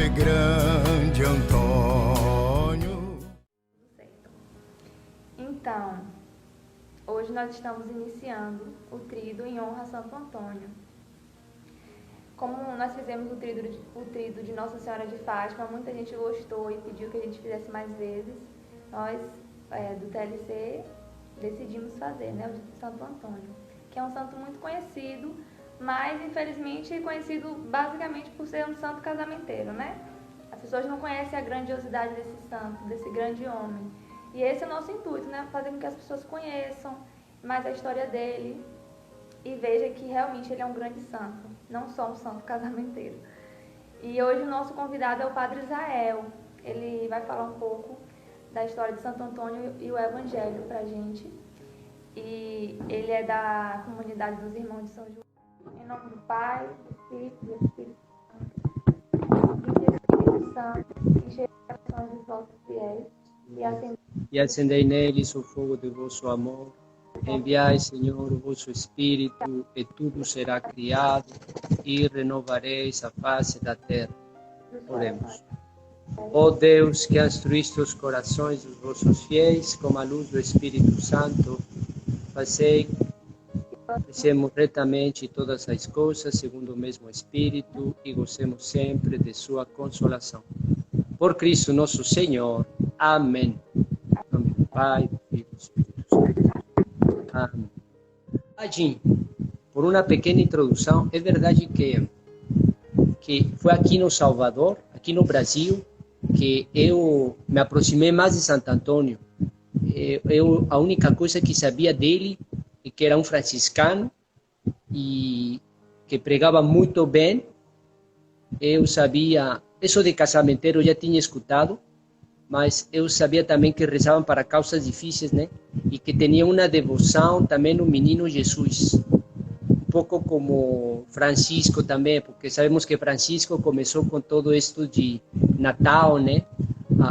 Padre Grande Antônio. Então, hoje nós estamos iniciando o Tríduo em honra a Santo Antônio. Como nós fizemos o tríduo de Nossa Senhora de Fátima, muita gente gostou e pediu que a gente fizesse mais vezes. Nós, do TLC, decidimos fazer, o de Santo Antônio, que é um santo muito conhecido, mas infelizmente conhecido basicamente por ser um santo casamenteiro, As pessoas não conhecem a grandiosidade desse santo, desse grande homem. E esse é o nosso intuito, fazer com que as pessoas conheçam mais a história dele e vejam que realmente ele é um grande santo, não só um santo casamenteiro. E hoje o nosso convidado é o Padre Israel. Ele vai falar um pouco da história de Santo Antônio e o Evangelho pra gente. E ele é da comunidade dos Irmãos de São João. Em nome do Pai, do Espírito e do Espírito Santo, que enche os corações dos vossos fiéis e acendei neles o fogo do vosso amor. Enviai, Senhor, o vosso Espírito, e tudo será criado, e renovareis a face da terra. Oremos. Ó Deus, que instruíste os corações dos vossos fiéis com a luz do Espírito Santo, fazei pensemos retamente todas as coisas segundo o mesmo Espírito e gozemos sempre de sua consolação. Por Cristo nosso Senhor. Amém. Em nome do Pai, do Filho e do Espírito Santo. Amém. Adin, por uma pequena introdução, é verdade que foi aqui no Salvador, aqui no Brasil, que eu me aproximei mais de Santo Antônio. A única coisa que sabia dele é que era um franciscano e que pregava muito bem. Eu sabia, isso de casamenteiro eu já tinha escutado, mas eu sabia também que rezavam para causas difíceis, E que tinha uma devoção também no menino Jesus. Um pouco como Francisco também, porque sabemos que Francisco começou com todo isto de Natal,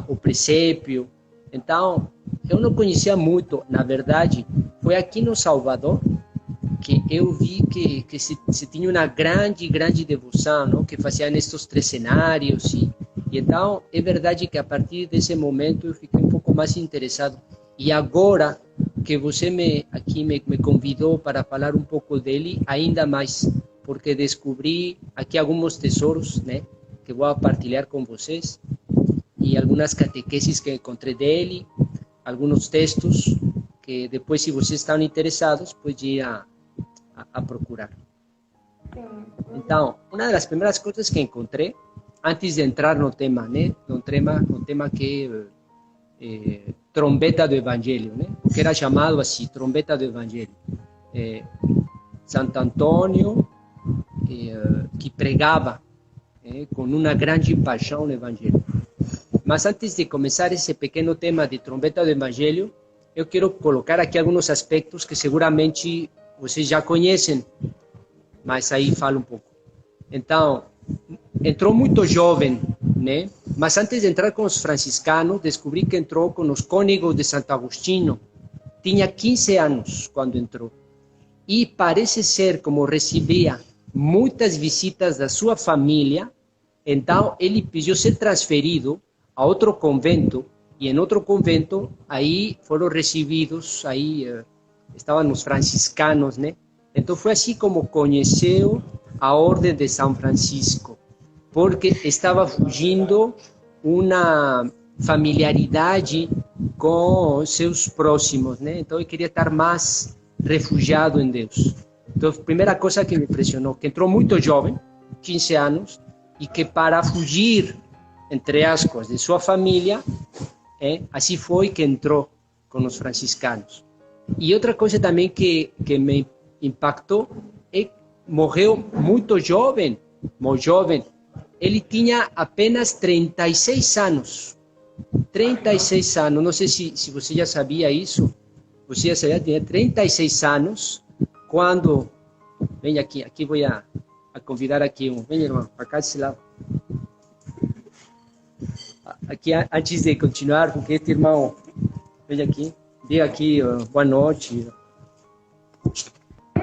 O presépio. Então, eu não conhecia muito, na verdade, foi aqui no Salvador que eu vi que se tinha uma grande devoção, que faziam estes 3 cenários e então é verdade que a partir desse momento eu fiquei um pouco mais interessado. E agora que você me convidou para falar um pouco dele, ainda mais, porque descobri aqui alguns tesouros, que vou partilhar com vocês, e algumas catequeses que encontrei dele, alguns textos que depois, se vocês estão interessados, pode ir a procurar. Então, uma das primeiras coisas que encontrei, antes de entrar no tema, no tema que é trombeta do Evangelho, que era chamado assim, trombeta do Evangelho. Santo Antônio, que pregava com uma grande paixão o Evangelho. Mas antes de começar esse pequeno tema de trombeta do Evangelho, eu quero colocar aqui alguns aspectos que seguramente vocês já conhecem, mas aí falo um pouco. Então, entrou muito jovem, Mas antes de entrar com os franciscanos, descobri que entrou com os cônegos de Santo Agostinho. Tinha 15 anos quando entrou. E parece ser, como recebia muitas visitas da sua família, então ele pediu ser transferido a outro convento, e em outro convento, aí foram recebidos, aí estavam os franciscanos, Então foi assim como conheceu a Ordem de São Francisco, porque estava fugindo uma familiaridade com seus próximos, Então eu queria estar mais refugiado em Deus. Então a primeira coisa que me impressionou, que entrou muito jovem, 15 anos, e que para fugir, entre aspas, de sua família, assim foi que entrou com os franciscanos. E outra coisa também que me impactou é que morreu muito jovem. Ele tinha apenas 36 anos. 36 anos, não sei se você já sabia isso. Você já sabia, tinha 36 anos, quando... Vem aqui vou a convidar aqui um... Vem, irmão, para cá desse lado. Aqui, antes de continuar, porque este irmão... Vem aqui, diga aqui, boa noite.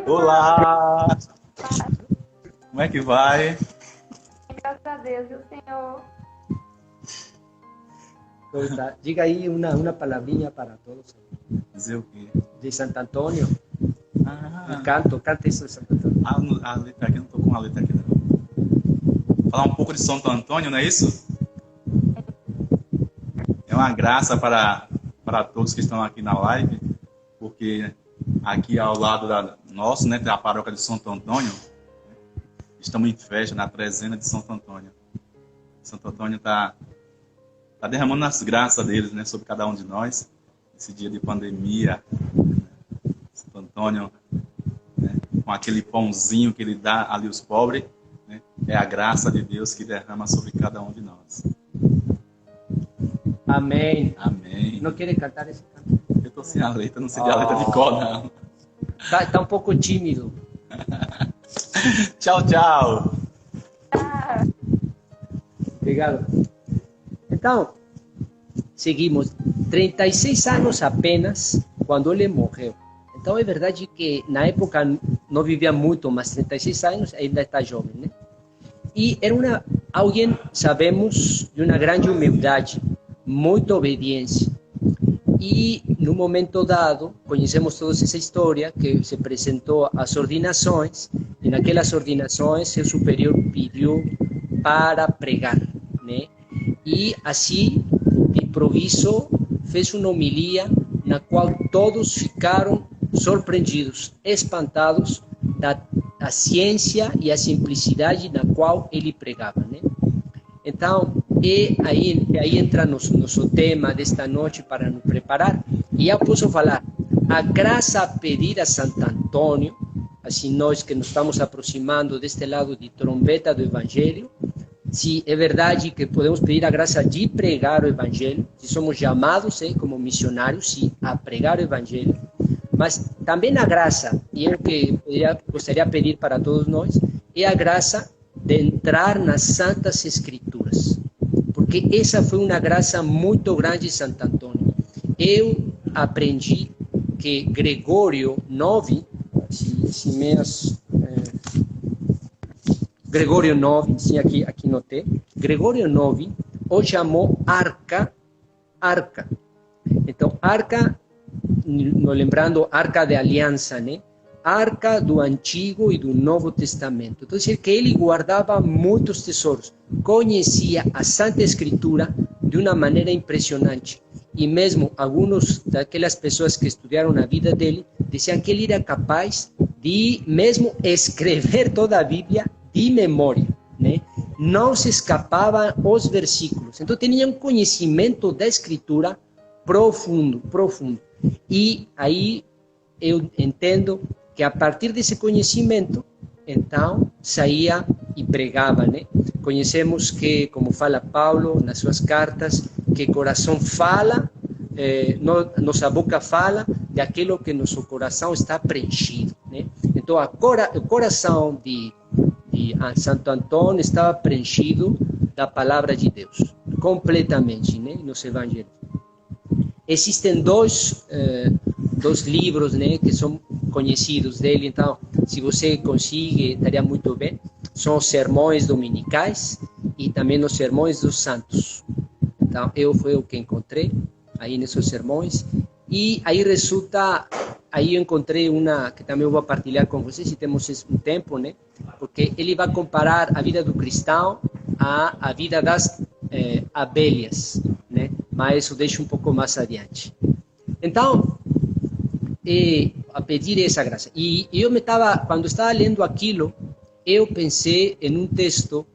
Olá! Como é que vai? Graças a Deus, e o Senhor? Então, tá. Diga aí uma palavrinha para todos. Dizer o quê? De Santo Antônio. Ah, Canta isso de Santo Antônio. a letra aqui, não tô com a letra aqui, não. Falar um pouco de Santo Antônio, não é isso? É uma graça para todos que estão aqui na live, porque aqui ao lado nosso, né, tem a paróquia de Santo Antônio. Estamos em festa, na trezena de Santo Antônio. Santo Antônio está derramando as graças deles, né, sobre cada um de nós. Esse dia de pandemia, Santo Antônio, né, com aquele pãozinho que ele dá ali aos pobres, né, é a graça de Deus que derrama sobre cada um de nós. Amém. Amém. Não quer cantar esse canto? Eu estou sem a letra, não sei de a letra de cor, não. Tá um pouco tímido. Tchau, tchau. Obrigado. Então, seguimos. 36 anos apenas quando ele morreu. Então, é verdade que na época não vivia muito, mas 36 anos ainda está jovem, né? E era alguém, sabemos, de uma grande humildade, muita obediência. E, no momento dado, conhecemos toda essa história, que se apresentou às ordenações, e naquelas ordenações, seu superior pediu para pregar, né? E, assim, de improviso, fez uma homilia na qual todos ficaram surpreendidos, espantados da ciência e a simplicidade na qual ele pregava, né? Então, aí entra nosso tema desta noite para nos preparar. E eu posso falar, a graça a pedir a Santo Antônio, assim nós que nos estamos aproximando deste lado de trombeta do Evangelho, se é verdade que podemos pedir a graça de pregar o Evangelho, se somos chamados como missionários, sim, a pregar o Evangelho, mas também a graça, e é o que gostaria de pedir para todos nós, é a graça de entrar nas Santas Escrituras, porque essa foi uma graça muito grande de Santo Antônio. Eu aprendi que Gregório IX, Gregório IX, sim, aqui notei, Gregório IX o chamou arca. Então, arca, lembrando, arca de aliança, né? Arca do Antigo e do Novo Testamento. Então, que ele guardava muitos tesouros, conhecia a Santa Escritura de uma maneira impressionante. E mesmo alguns daquelas pessoas que estudaram a vida dele diziam que ele era capaz de mesmo escrever toda a Bíblia de memória, né? Não se escapavam os versículos. Então, tinha um conhecimento da Escritura profundo. E aí eu entendo que a partir desse conhecimento, então, saía e pregava, né? Conhecemos que, como fala Paulo nas suas cartas, que coração fala, nossa boca fala daquilo que nosso coração está preenchido, né? Então, o coração de Santo Antônio estava preenchido da palavra de Deus, completamente, né? Nos evangelhos. Existem dois livros, né, que são conhecidos dele, então, se você consegue, estaria muito bem. São os sermões dominicais e também os sermões dos santos. Então, foi o que encontrei aí nesses sermões. E aí aí eu encontrei uma que também eu vou partilhar com vocês, se temos um tempo, né, porque ele vai comparar a vida do cristão à vida das abelhas, né, mas isso deixa um pouco mais adiante. Então, a pedir essa graça. E quando estava lendo aquilo, eu pensei em um texto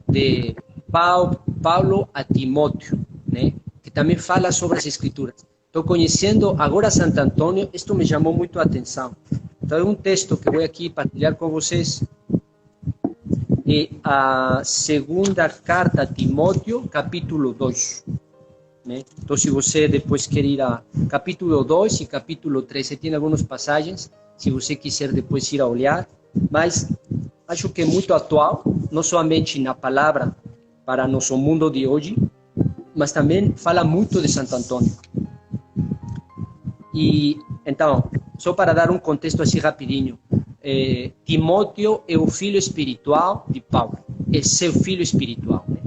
de Paulo a Timóteo, né, que também fala sobre as Escrituras. Estou conhecendo agora Santo Antônio, isto me chamou muito a atenção. Então, é um texto que vou aqui partilhar com vocês. É a segunda carta a Timóteo, capítulo 2. Né? Então, se você depois quer ir a capítulo 2 e capítulo 3, você tem algumas passagens, se você quiser depois ir a olhar, mas acho que é muito atual, não somente na palavra para nosso mundo de hoje, mas também fala muito de Santo Antônio. E, então, só para dar um contexto assim rapidinho, Timóteo é o filho espiritual de Paulo, é seu filho espiritual, né?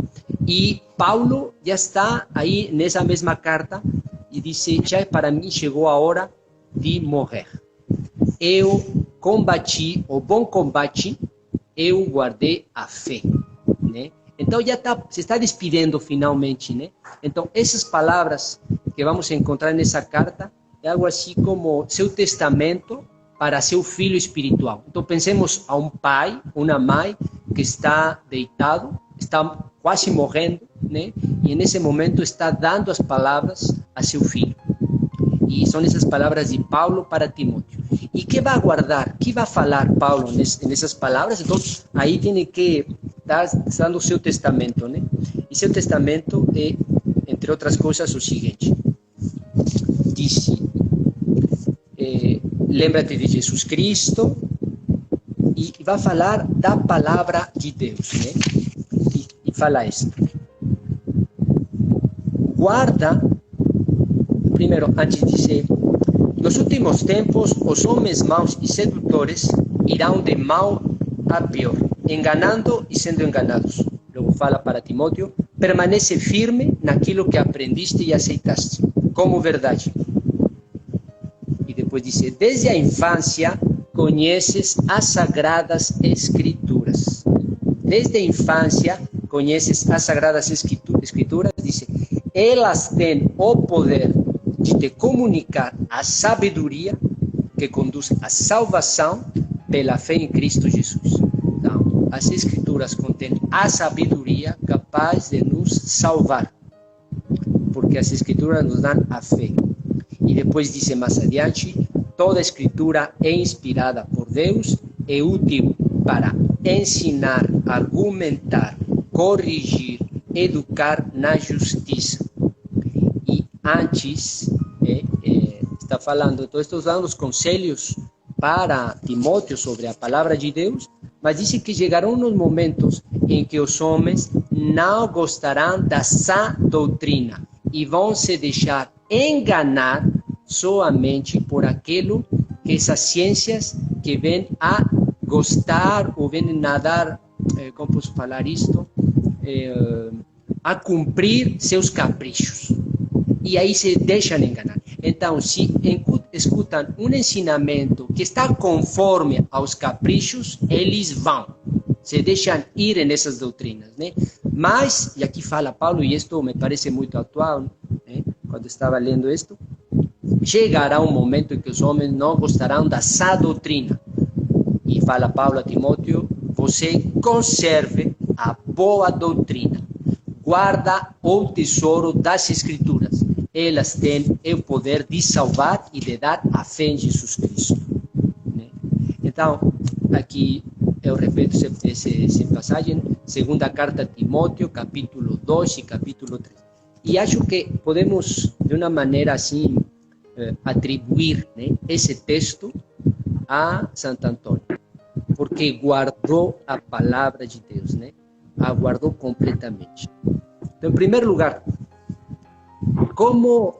Y Paulo ya está ahí en esa misma carta y dice, ya para mí llegó a hora de morrer. Eu combati o bom combate, eu guardei a fé, né? Então já se está despedindo finalmente, né? Então essas palavras que vamos encontrar nessa carta é algo assim como seu testamento para seu filho espiritual. Então pensemos a um pai, uma mãe que está deitado, está quase morrendo, né? E nesse momento está dando as palavras a seu filho. E são essas palavras de Paulo para Timóteo. E que vai guardar, que vai falar Paulo nessas palavras? Então, aí tem que estar dando o seu testamento, né? E seu testamento é, entre outras coisas, o seguinte. Diz, lembra-te de Jesus Cristo, e vai falar da palavra de Deus, né? E fala isto. Guarda, primeiro, antes de dizer, nos últimos tempos, os homens maus e sedutores irão de mal a pior, enganando e sendo enganados. Logo fala para Timóteo, permanece firme naquilo que aprendiste e aceitaste, como verdade. E depois diz, desde a infância conheces as sagradas escrituras. Desde a infância conheces as sagradas escrituras, diz, elas têm o poder de te comunicar a sabedoria que conduz à salvação pela fé em Cristo Jesus. Então, as Escrituras contêm a sabedoria capaz de nos salvar, porque as Escrituras nos dão a fé. E depois diz mais adiante, toda a Escritura é inspirada por Deus, é útil para ensinar, argumentar, corrigir, educar na justiça. E antes, está falando, então estou dando os conselhos para Timóteo sobre a palavra de Deus, mas disse que chegarão nos momentos em que os homens não gostarão da sã doutrina e vão se deixar enganar somente por aquilo que essas ciências que vêm a gostar ou vêm a dar, como posso falar isto, a cumprir seus caprichos. E aí se deixam enganar. Então, se escutam um ensinamento que está conforme aos caprichos, eles vão, se deixam ir nessas doutrinas, né? Mas, e aqui fala Paulo, e isto me parece muito atual, né? Quando estava lendo isto, chegará um momento em que os homens não gostarão da sã doutrina. E fala Paulo a Timóteo, você conserve a boa doutrina, guarda o tesouro das Escrituras. Elas têm o poder de salvar e de dar a fé em Jesus Cristo. Né? Então, aqui eu repito essa passagem, segunda carta a Timóteo, capítulo 2 e capítulo 3. E acho que podemos, de uma maneira assim, atribuir, né, esse texto a Santo Antônio, porque guardou a palavra de Deus, né? A guardou completamente. Então, em primeiro lugar, como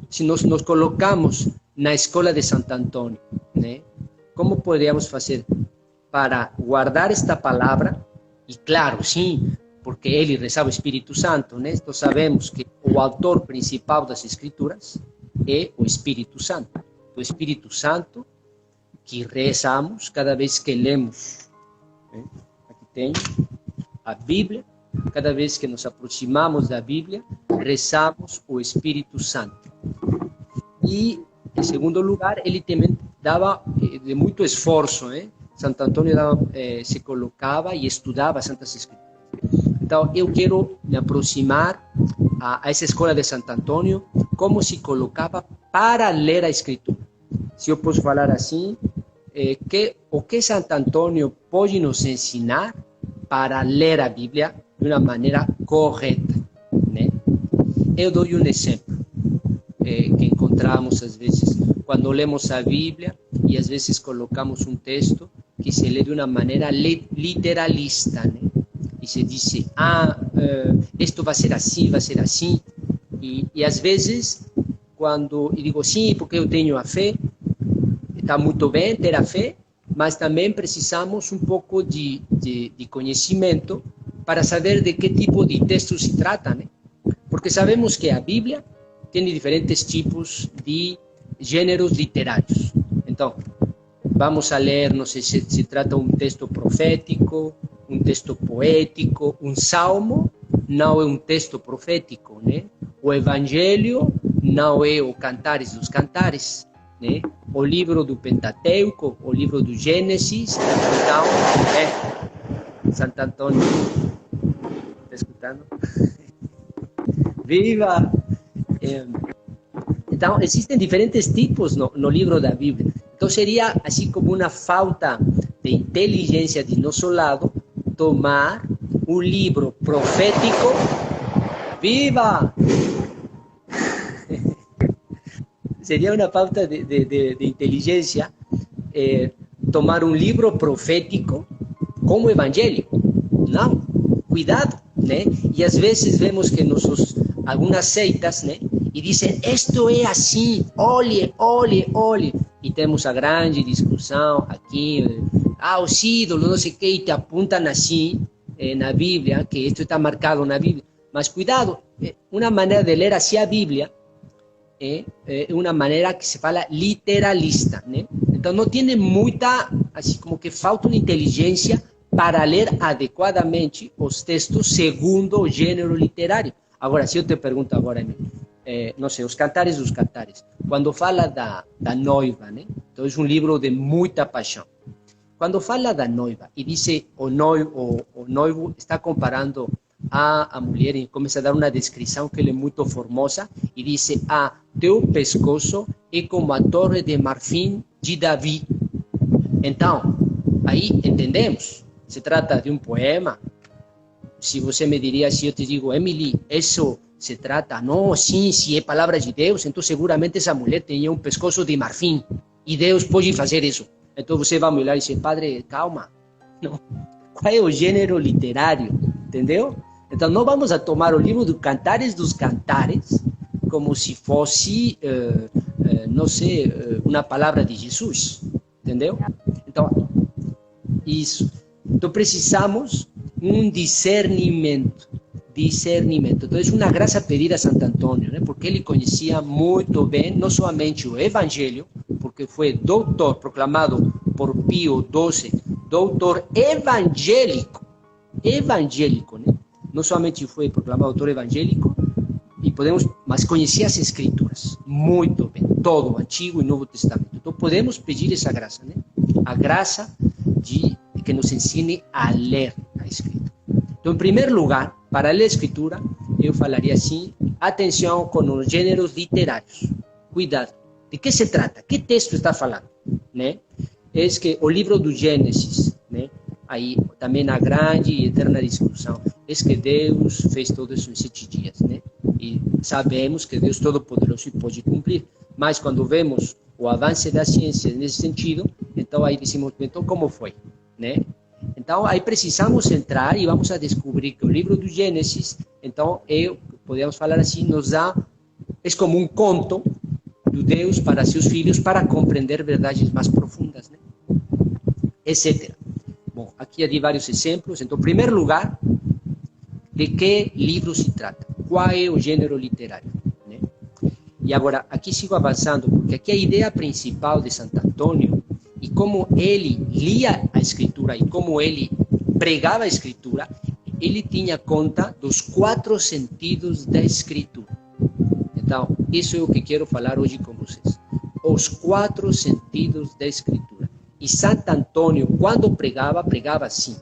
se nos colocamos na escola de Santo Antônio, né? Como poderíamos fazer para guardar esta palavra? E claro, sim, porque ele rezava o Espírito Santo, né? Então sabemos que o autor principal das Escrituras é o Espírito Santo. O Espírito Santo que rezamos cada vez que lemos, né? Aqui tem a Bíblia. Cada vez que nos aproximamos da Bíblia, rezamos o Espírito Santo. E, em segundo lugar, ele também dava de muito esforço, né? Santo Antônio se colocava e estudava as Santas Escrituras. Então, eu quero me aproximar a essa escola de Santo Antônio, como se colocava para ler a Escritura. Se eu posso falar assim, o que Santo Antônio pode nos ensinar para ler a Bíblia de uma maneira correta, né? Eu dou um exemplo que encontramos às vezes quando lemos a Bíblia e às vezes colocamos um texto que se lê de uma maneira literalista, né? E se diz, isto vai ser assim, e às vezes quando eu digo sim, porque eu tenho a fé, está muito bem ter a fé, mas também precisamos um pouco de conhecimento para saber de qué tipo de textos se trata, né? Porque sabemos que a Bíblia tem diferentes tipos de gêneros literários. Então, vamos a ler, não sei se trata um texto profético, um texto poético, um salmo não é um texto profético, né? O Evangelho não é o Cantares dos Cantares, né? O livro do Pentateuco, o livro do Gênesis, então, Santo Antônio, está escutando? Viva! Então, existem diferentes tipos no livro da Bíblia. Então, seria assim como uma falta de inteligência de nosso lado tomar um livro profético. Viva! Seria uma falta de inteligência tomar um livro profético como evangélico. Não, cuidado, né? E às vezes vemos que algumas seitas, né? E dizem, isto é assim, olhe, olhe, olhe. E temos a grande discussão aqui, os ídolos, não sei o que, e te apontam assim na Bíblia, que isto está marcado na Bíblia. Mas cuidado, uma maneira de ler assim a Bíblia é uma maneira que se fala literalista, né? Então não tem muita, assim como que falta uma inteligência para ler adequadamente os textos segundo o gênero literário. Agora, se eu te pergunto agora, não sei, os Cantares dos Cantares, quando fala da noiva, né? Então é um livro de muita paixão. Quando fala da noiva e diz o noivo está comparando a mulher e começa a dar uma descrição que ele é muito formosa e diz, teu pescoço é como a torre de marfim de Davi. Então, aí entendemos, se trata de um poema. Se você me diria, se eu te digo, Emily, isso se trata, não, sim, se é palavra de Deus, então seguramente essa mulher tinha um pescoço de marfim e Deus pode fazer isso. Então você vai me olhar e dizer, padre, calma, não. Qual é o gênero literário, entendeu? Então não vamos a tomar o livro dos Cantares como se fosse, não sei, uma palavra de Jesus, entendeu? Então, isso. Então precisamos um discernimento. Então é uma graça pedida a Santo Antônio, né? Porque ele conhecia muito bem, não somente o Evangelho, porque foi doutor, proclamado por Pio XII, doutor evangélico, né? Não somente foi proclamado doutor evangélico, mas conhecia as Escrituras muito bem, todo o Antigo e Novo Testamento. Então podemos pedir essa graça, né? A graça de que nos ensine a ler a Escritura. Então, em primeiro lugar, para ler a Escritura, eu falaria assim, atenção com os gêneros literários. Cuidado. De que se trata? Que texto está falando? Né? É que o livro do Gênesis, né? Aí também a grande e eterna discussão, é que Deus fez tudo isso em 7 dias, né? E sabemos que Deus Todo-Poderoso pode cumprir, mas quando vemos o avanço da ciência nesse sentido, então aí dizemos, então como foi, né? Então aí precisamos entrar e vamos a descobrir que o livro do Gênesis, então podemos falar assim, nos dá, é como um conto de Deus para seus filhos para compreender verdades mais profundas, né? Etc. Bom, aqui eu dei vários exemplos. Então, em primeiro lugar, de que livro se trata? Qual é o gênero literário? Né? E agora, aqui sigo avançando, porque aqui a ideia principal de Santo Antônio e como ele lia a Escritura e como ele pregava a Escritura, ele tinha conta dos 4 sentidos da Escritura. Então, isso é o que quero falar hoje com vocês. Os 4 sentidos da Escritura. E Santo Antônio, quando pregava assim.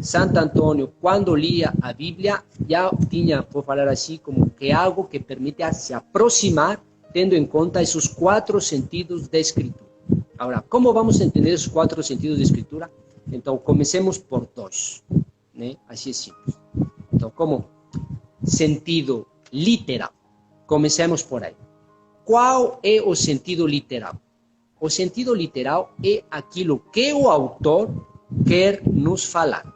Santo Antônio, quando lia a Bíblia, já tinha, vou falar assim, como que algo que permite se aproximar, tendo em conta esses 4 sentidos da Escritura. Agora, como vamos entender os 4 sentidos da Escritura? Então, comecemos por 2, né? Assim é simples. Então, como sentido literal, comecemos por aí. Qual é o sentido literal? O sentido literal é aquilo que o autor quer nos falar.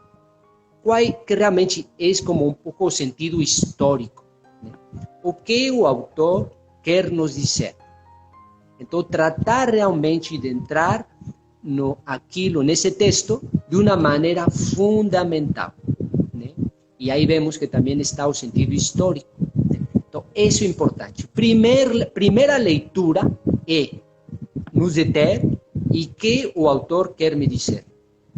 Qual que realmente é como um pouco o sentido histórico, né? O que o autor quer nos dizer. Então, tratar realmente de entrar nesse texto de uma maneira fundamental, né? E aí vemos que também está o sentido histórico. Então, isso é importante. Primeira leitura é nos deter e que o autor quer me dizer.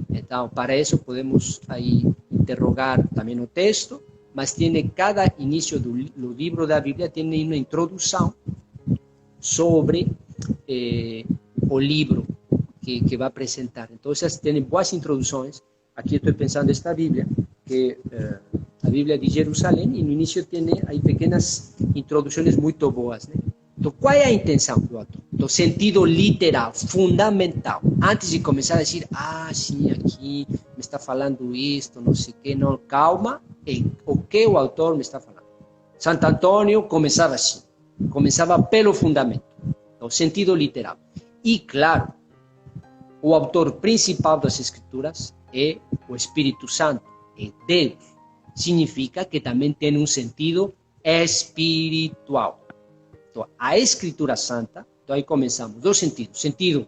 Então, para isso podemos aí interrogar também o texto, mas tem cada início do livro da Bíblia tem uma introdução sobre o livro que vai apresentar. Então, essas têm boas introduções. Aqui estou pensando esta Bíblia, que a Bíblia de Jerusalém, e no início tem aí pequenas introduções muito boas, né? Então, qual é a intenção do autor? Do sentido literal, fundamental. Antes de começar a dizer, sim, aqui me está falando isto, não sei o quê, não, calma, o que o autor me está falando. Santo Antônio começava assim, começava pelo fundamento, o sentido literal. E, claro, o autor principal das Escrituras é o Espírito Santo, é Deus. Significa que também tem um sentido espiritual. Então, a Escritura Santa, então aí começamos, dois sentidos, sentido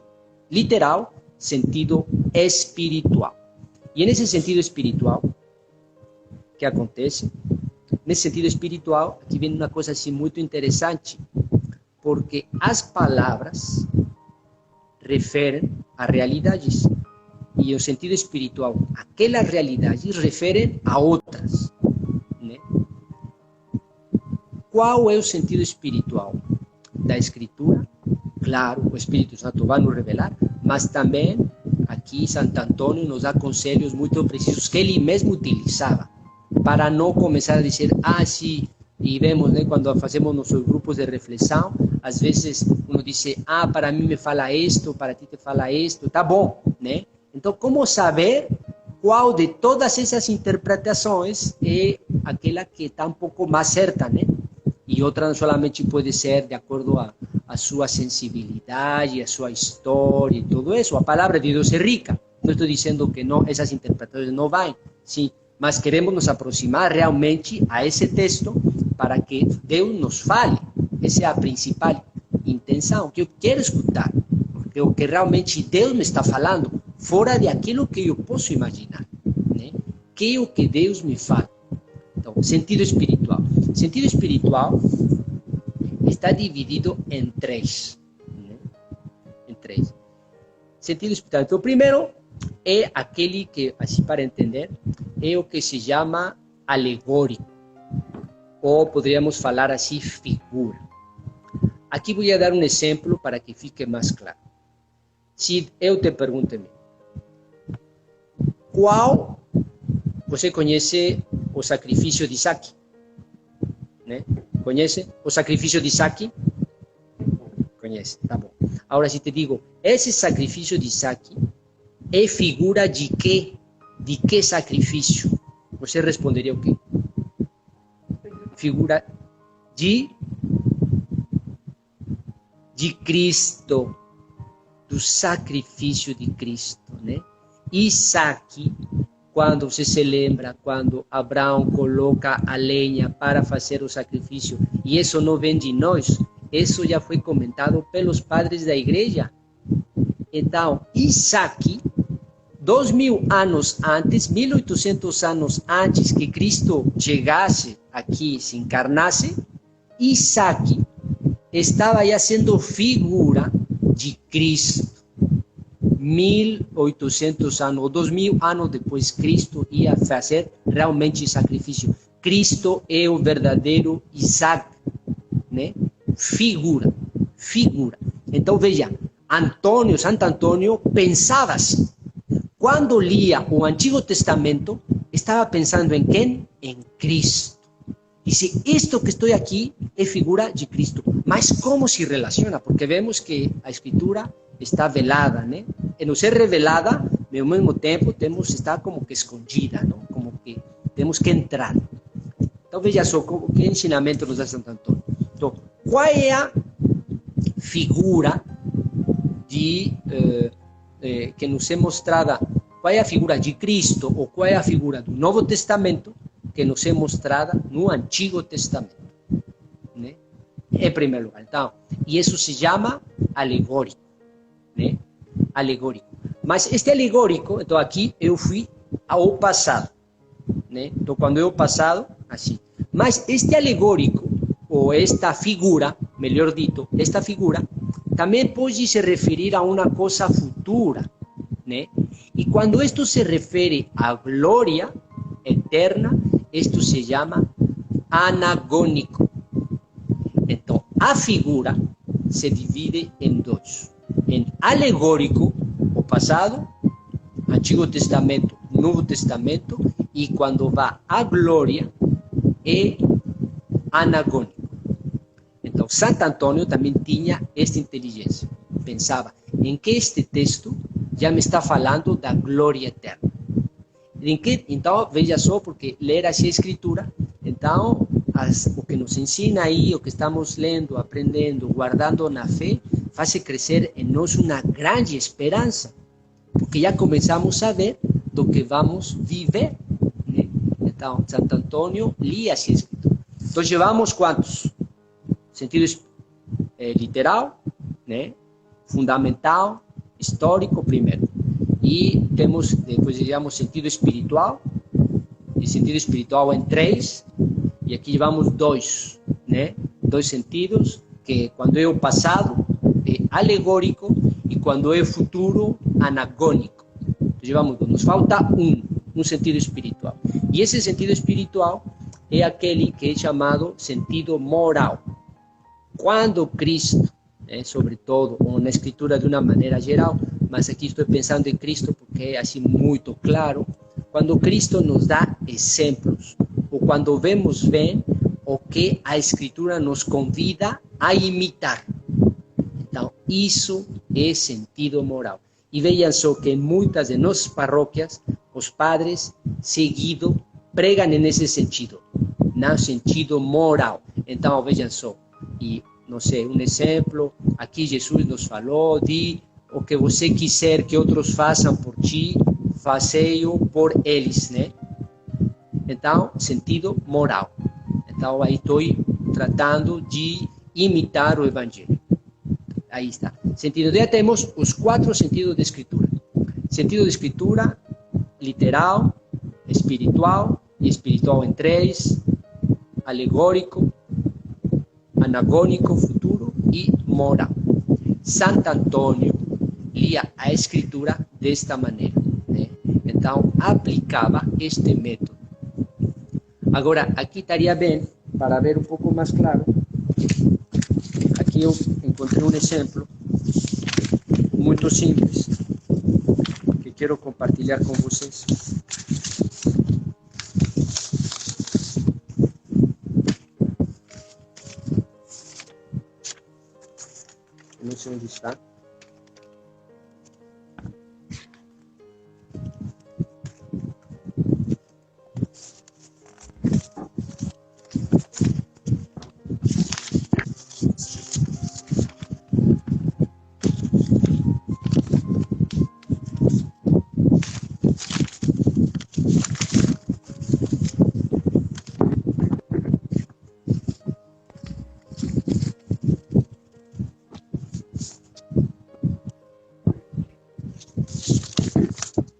literal, sentido espiritual. E nesse sentido espiritual, o que acontece? Nesse sentido espiritual, aqui vem uma coisa assim muito interessante, porque as palavras referem a realidades, e o sentido espiritual, aquelas realidades referem a outras, né? Qual é o sentido espiritual da Escritura? Claro, o Espírito Santo vai nos revelar, mas também aqui Santo Antônio nos dá conselhos muito precisos que ele mesmo utilizava para não começar a dizer, sim, e vemos, né, quando fazemos nossos grupos de reflexão, às vezes uno diz, para mim me fala isto, para ti te fala isto, tá bom, né? Então, como saber qual de todas essas interpretações é aquela que está um pouco mais certa, né? E outra não solamente pode ser de acordo a sua sensibilidade, a sua história e tudo isso. A palavra de Deus é rica. Não estou dizendo que não, essas interpretações não vão, sim, mas queremos nos aproximar realmente a esse texto para que Deus nos fale. Essa é a principal intenção, que eu quero escutar, porque o que realmente Deus me está falando, fora de aquilo que eu posso imaginar, né? Que é o que Deus me fala. Então, sentido espiritual. Sentido espiritual está dividido em três, né? Em três. Sentido espiritual. Então, o primeiro é aquele que, assim para entender, é o que se chama alegórico, ou poderíamos falar assim, figura. Aqui vou dar um exemplo para que fique mais claro. Se eu te pergunto, qual, você conhece o sacrifício de Isaac? Né? Conhece o sacrifício de Isaac? Conhece, tá bom. Agora, se te digo, esse sacrifício de Isaac é figura de quê? De que sacrifício? Você responderia o quê? Figura de Cristo, do sacrifício de Cristo, né? Isaac, quando você se lembra, quando Abraão coloca a lenha para fazer o sacrifício, e isso não vem de nós, isso já foi comentado pelos padres da igreja. Então, Isaac, 2000 anos antes, 1800 anos antes que Cristo chegasse aqui, se encarnasse, Isaac estava já sendo figura de Cristo. 1800 anos, ou 2000 anos depois, Cristo ia fazer realmente sacrifício. Cristo é o verdadeiro Isaac, né? Figura. Então, veja, Santo Antônio pensava assim. Quando lia o Antigo Testamento, estava pensando em quem? Em Cristo. Disse, isto que estou aqui é figura de Cristo. Mas como se relaciona? Porque vemos que a Escritura está velada, né? E não ser revelada, ao mesmo tempo, está como que escondida, não? Como que temos que entrar. Então, veja só, que ensinamento nos dá Santo Antônio. Então, qual é a figura que nos é mostrada? Qual é a figura de Cristo, ou qual é a figura do Novo Testamento que nos é mostrada no Antigo Testamento, né? Em primeiro lugar. Então, e isso se chama alegórico, né? Alegórico. Mas este alegórico, então aqui eu fui ao passado. né? Então, quando é o passado, assim. Mas este alegórico, ou esta figura, melhor dito, esta figura, também pode se referir a uma coisa futura, né? E quando isto se refere à glória eterna, isto se chama anagônico. Então, a figura se divide em dois. Em alegórico, o passado, Antigo Testamento, Novo Testamento, e quando vai à glória, é anagônico. Então, Santo Antônio também tinha esta inteligência. Pensava em que este texto já me está falando da glória eterna. Então, veja só, porque ler assim a Escritura, então, o que nos ensina aí, o que estamos lendo, aprendendo, guardando na fé, faz crescer em nós uma grande esperança, porque já começamos a ver do que vamos viver, né? Então, Santo Antônio lia assim a Escritura. Então, levamos quantos? Sentido literal, né? Fundamental, histórico primeiro. E temos, depois digamos, sentido espiritual, e sentido espiritual em 3, e aqui levamos 2, né? 2 sentidos, que quando é o passado, é alegórico, e quando é o futuro, anagônico. Então, levamos 2, nos falta um sentido espiritual. E esse sentido espiritual é aquele que é chamado sentido moral. Quando Cristo, sobretudo, ou na Escritura de uma maneira geral, mas aqui estou pensando em Cristo porque é assim muito claro, quando Cristo nos dá exemplos, ou quando vemos bem o que a Escritura nos convida a imitar. Então, isso é sentido moral. E vejam só que em muitas de nossas paróquias, os padres, seguido, pregam nesse sentido, no sentido moral. Então, vejam só, e não sei, um exemplo, aqui Jesus nos falou de o que você quiser que outros façam por ti, fazei-o por eles, né? Então, sentido moral. Então, aí estou tratando de imitar o Evangelho. Aí está. Sentido, já temos os 4 sentidos de Escritura. Sentido de Escritura, literal, espiritual, e espiritual em 3, alegórico, anagônico, futuro e moral. Santo Antônio lia a Escritura desta maneira, né? Então, aplicava este método. Agora, aqui estaria bem, para ver um pouco mais claro, aqui eu encontrei um exemplo muito simples, que quero compartilhar com vocês. Não sei onde está.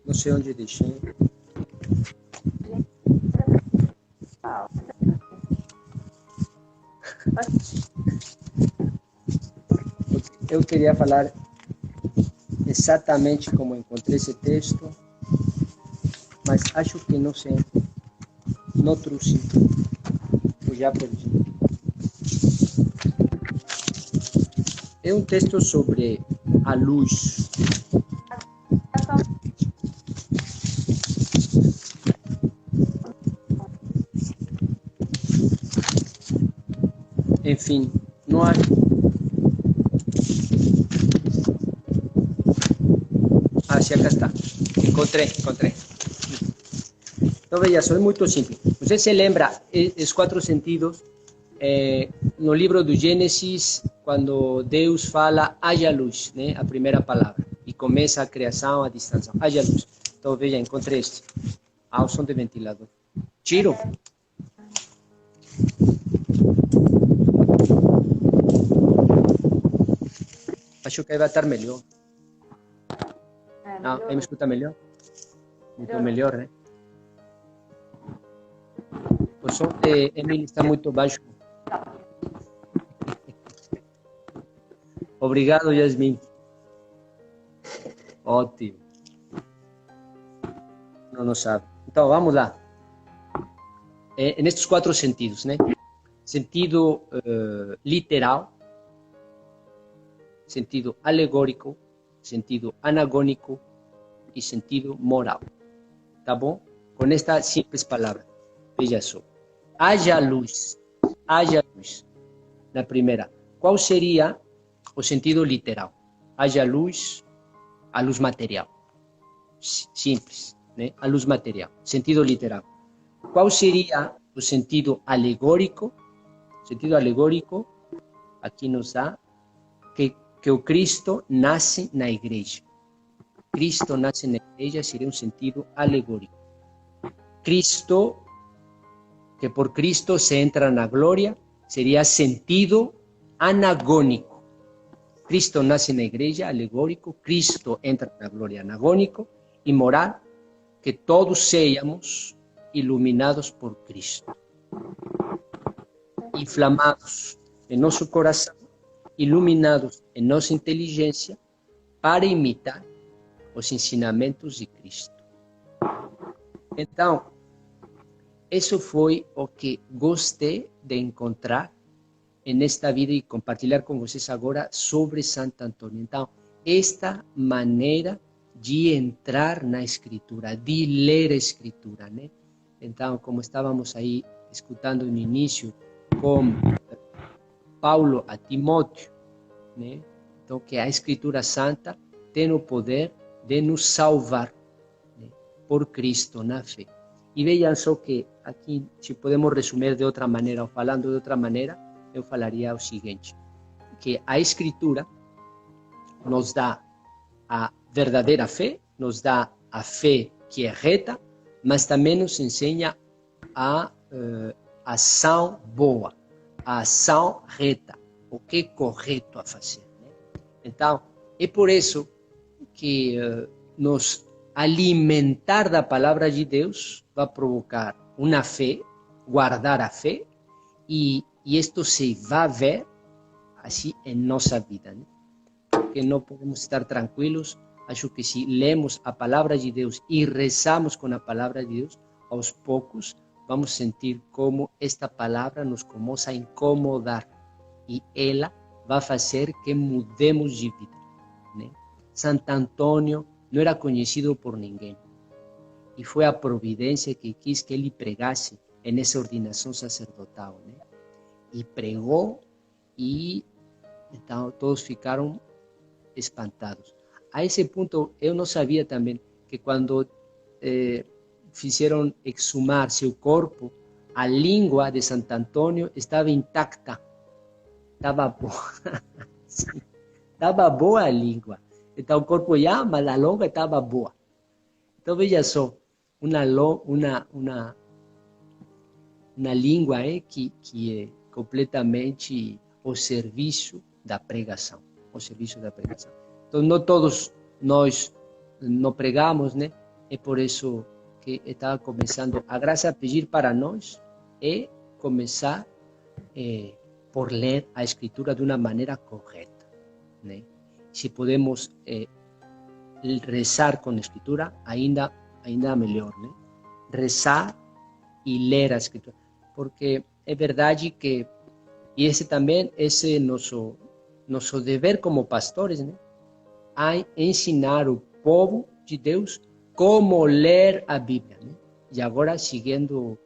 Não sei onde deixei. Eu queria falar exatamente como encontrei esse texto, mas acho que não sei, não trouxe, eu já perdi. É um texto sobre a luz. Enfim, não há. Ah, sim, acá está. Encontrei. Então, veja só, é muito simples. Você se lembra os 4 sentidos no livro do Gênesis, quando Deus fala, haja luz, né? A primeira palavra. E começa a criação, a distância. Haja luz. Então, veja, encontrei este. O som de ventilador. Tiro. Acho que aí vai estar melhor. Não, aí me escuta melhor? Muito melhor, né? O som de Emily está muito baixo. Obrigado, Yasmin. Ótimo. Não sabe. Então, vamos lá. Nestes 4 sentidos, né? Sentido literal, sentido alegórico, sentido anagônico e sentido moral. Tá bom? Com esta simples palavra. Veja só. Haja luz. Haja luz. Na primeira. Qual seria o sentido literal? Haja luz, a luz material. Simples, né? A luz material. Sentido literal. Qual seria o sentido alegórico? O sentido alegórico, aqui nos dá que o Cristo nasce na igreja. Cristo nasce na igreja seria um sentido alegórico. Cristo, que por Cristo se entra na glória, seria sentido anagônico. Cristo nasce na igreja, alegórico. Cristo entra na glória, anagônico. E moral, que todos sejamos iluminados por Cristo. Inflamados em nosso coração, iluminados em nossa inteligência, para imitar os ensinamentos de Cristo. Então, isso foi o que gostei de encontrar nesta vida e compartilhar com vocês agora sobre Santo Antônio. Então, esta maneira de entrar na Escritura, de ler a Escritura, né? Então, como estávamos aí escutando no início com Paulo a Timóteo, né? Então, que a Escritura Santa tem o poder de nos salvar, né? Por Cristo na fé. E vejam só que aqui, se podemos resumir de outra maneira, ou falando de outra maneira, eu falaria o seguinte, que a Escritura nos dá a verdadeira fé, nos dá a fé que é reta, mas também nos ensina a ação boa, a ação reta, o que é correto a fazer, né? Então, é por isso que nos alimentar da palavra de Deus vai provocar uma fé, guardar a fé, e isto se vai ver assim em nossa vida, né? Porque não podemos estar tranquilos. Acho que se lemos a palavra de Deus e rezamos com a palavra de Deus, aos poucos vamos sentir como esta palavra nos começa a incomodar e ela vai fazer que mudemos de vida, né? Santo Antônio não era conhecido por ninguém e foi a providência que quis que ele pregasse nessa ordenação sacerdotal, né? E pregou e então todos ficaram espantados. A esse ponto, eu não sabia também que quando fizeram exumar seu corpo, a língua de Santo Antônio estava intacta. Estava boa. Estava boa a língua. Então, o corpo já, mas a língua estava boa. Então, veja só, uma língua que é completamente ao serviço da pregação. Ao serviço da pregação. Então, não todos nós não pregamos, né? É por isso que estava começando a graça a pedir para nós é começar por ler a Escritura de uma maneira correta, né? Se podemos rezar com a Escritura, ainda melhor, né? Rezar e ler a Escritura, porque é verdade que, e esse também, esse é nosso dever como pastores, né? A ensinar o povo de Deus como ler a Bíblia, né? E agora, seguindo,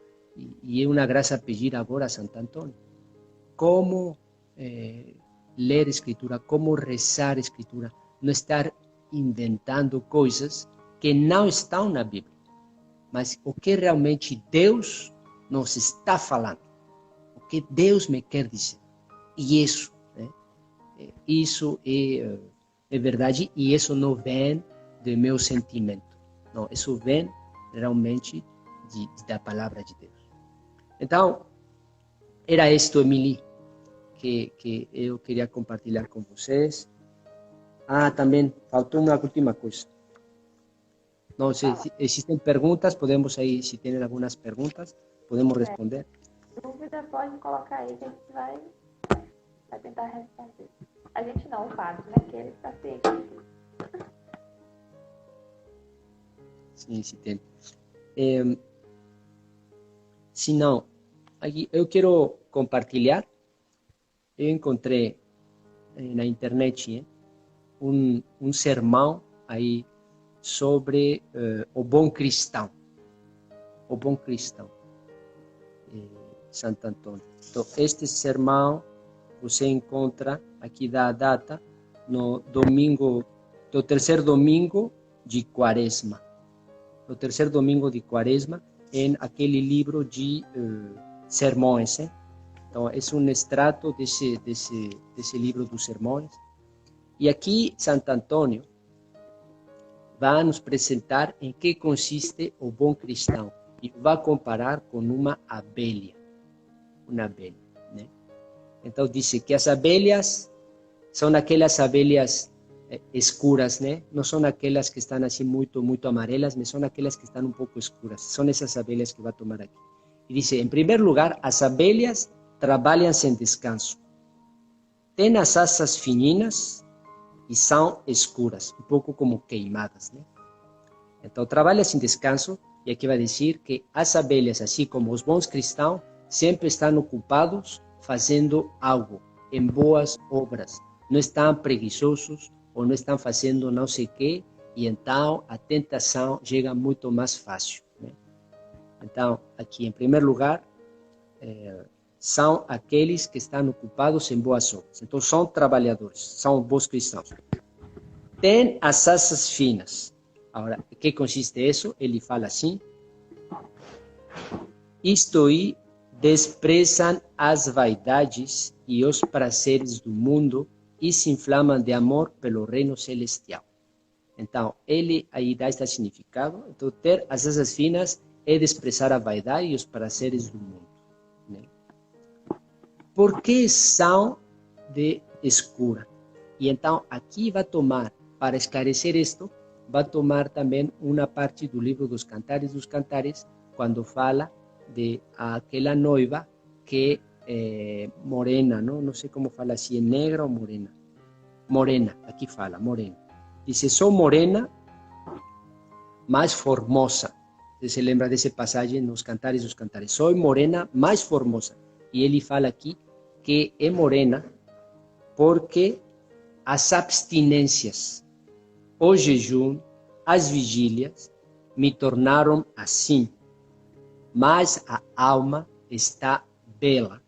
e é uma graça pedir agora a Santo Antônio, como ler a Escritura, como rezar a Escritura, não estar inventando coisas que não estão na Bíblia, mas o que realmente Deus nos está falando, o que Deus me quer dizer. E isso, né? Isso é verdade, e isso não vem do meu sentimento. Não, isso vem realmente da palavra de Deus. Então, era isto, Emily, que eu queria compartilhar com vocês. Também faltou uma última coisa. Não, se existem perguntas, podemos aí, se tem algumas perguntas, podemos responder. Dúvida, pode colocar aí que a gente vai tentar responder. A gente não, o padre, né? Que ele está ciente. Sim, sim, tem. Se não, aqui eu quero compartilhar. Eu encontrei na internet um sermão aí sobre o bom cristão. O bom cristão. Santo Antônio. Então, este sermão você encontra aqui da data no domingo, do terceiro domingo de Quaresma. O terceiro domingo de Quaresma, em aquele livro de sermões. Então, é um extrato desse livro dos sermões. E aqui, Santo Antônio vai nos apresentar em que consiste o bom cristão. E vai comparar com uma abelha. Uma abelha, né? Então, diz que as abelhas são aquelas abelhas escuras, né? Não são aquelas que estão assim muito amarelas, mas são aquelas que estão um pouco escuras. São essas abelhas que vai tomar aqui. E diz, em primeiro lugar, as abelhas trabalham sem descanso. Têm as asas fininhas e são escuras, um pouco como queimadas, né? Então, trabalham sem descanso, e aqui vai dizer que as abelhas, assim como os bons cristãos, sempre estão ocupados fazendo algo, em boas obras. Não estão preguiçosos ou não estão fazendo não sei o quê, e então a tentação chega muito mais fácil, né? Então, aqui, em primeiro lugar, são aqueles que estão ocupados em boas obras. Então, são trabalhadores, são bons cristãos. Tem as asas finas. Agora, o que consiste isso? Ele fala assim: isto aí, desprezam as vaidades e os prazeres do mundo e se inflamam de amor pelo reino celestial. Então, ele aí dá este significado. Então, ter as asas finas é desprezar a vaidade e os prazeres do mundo, né? Por que são de escura? E então, aqui vai tomar, para esclarecer isto, vai tomar também uma parte do livro dos Cantares, quando fala de aquela noiva que é morena, não sei como fala, se é negra ou morena. Morena, aqui fala, morena. Diz, sou morena, mais formosa. Você se lembra dessa passagem nos Cantares dos Cantares? Sou morena, mais formosa. E ele fala aqui que é morena porque as abstinências, o jejum, as vigílias me tornaram assim, mas a alma está bela,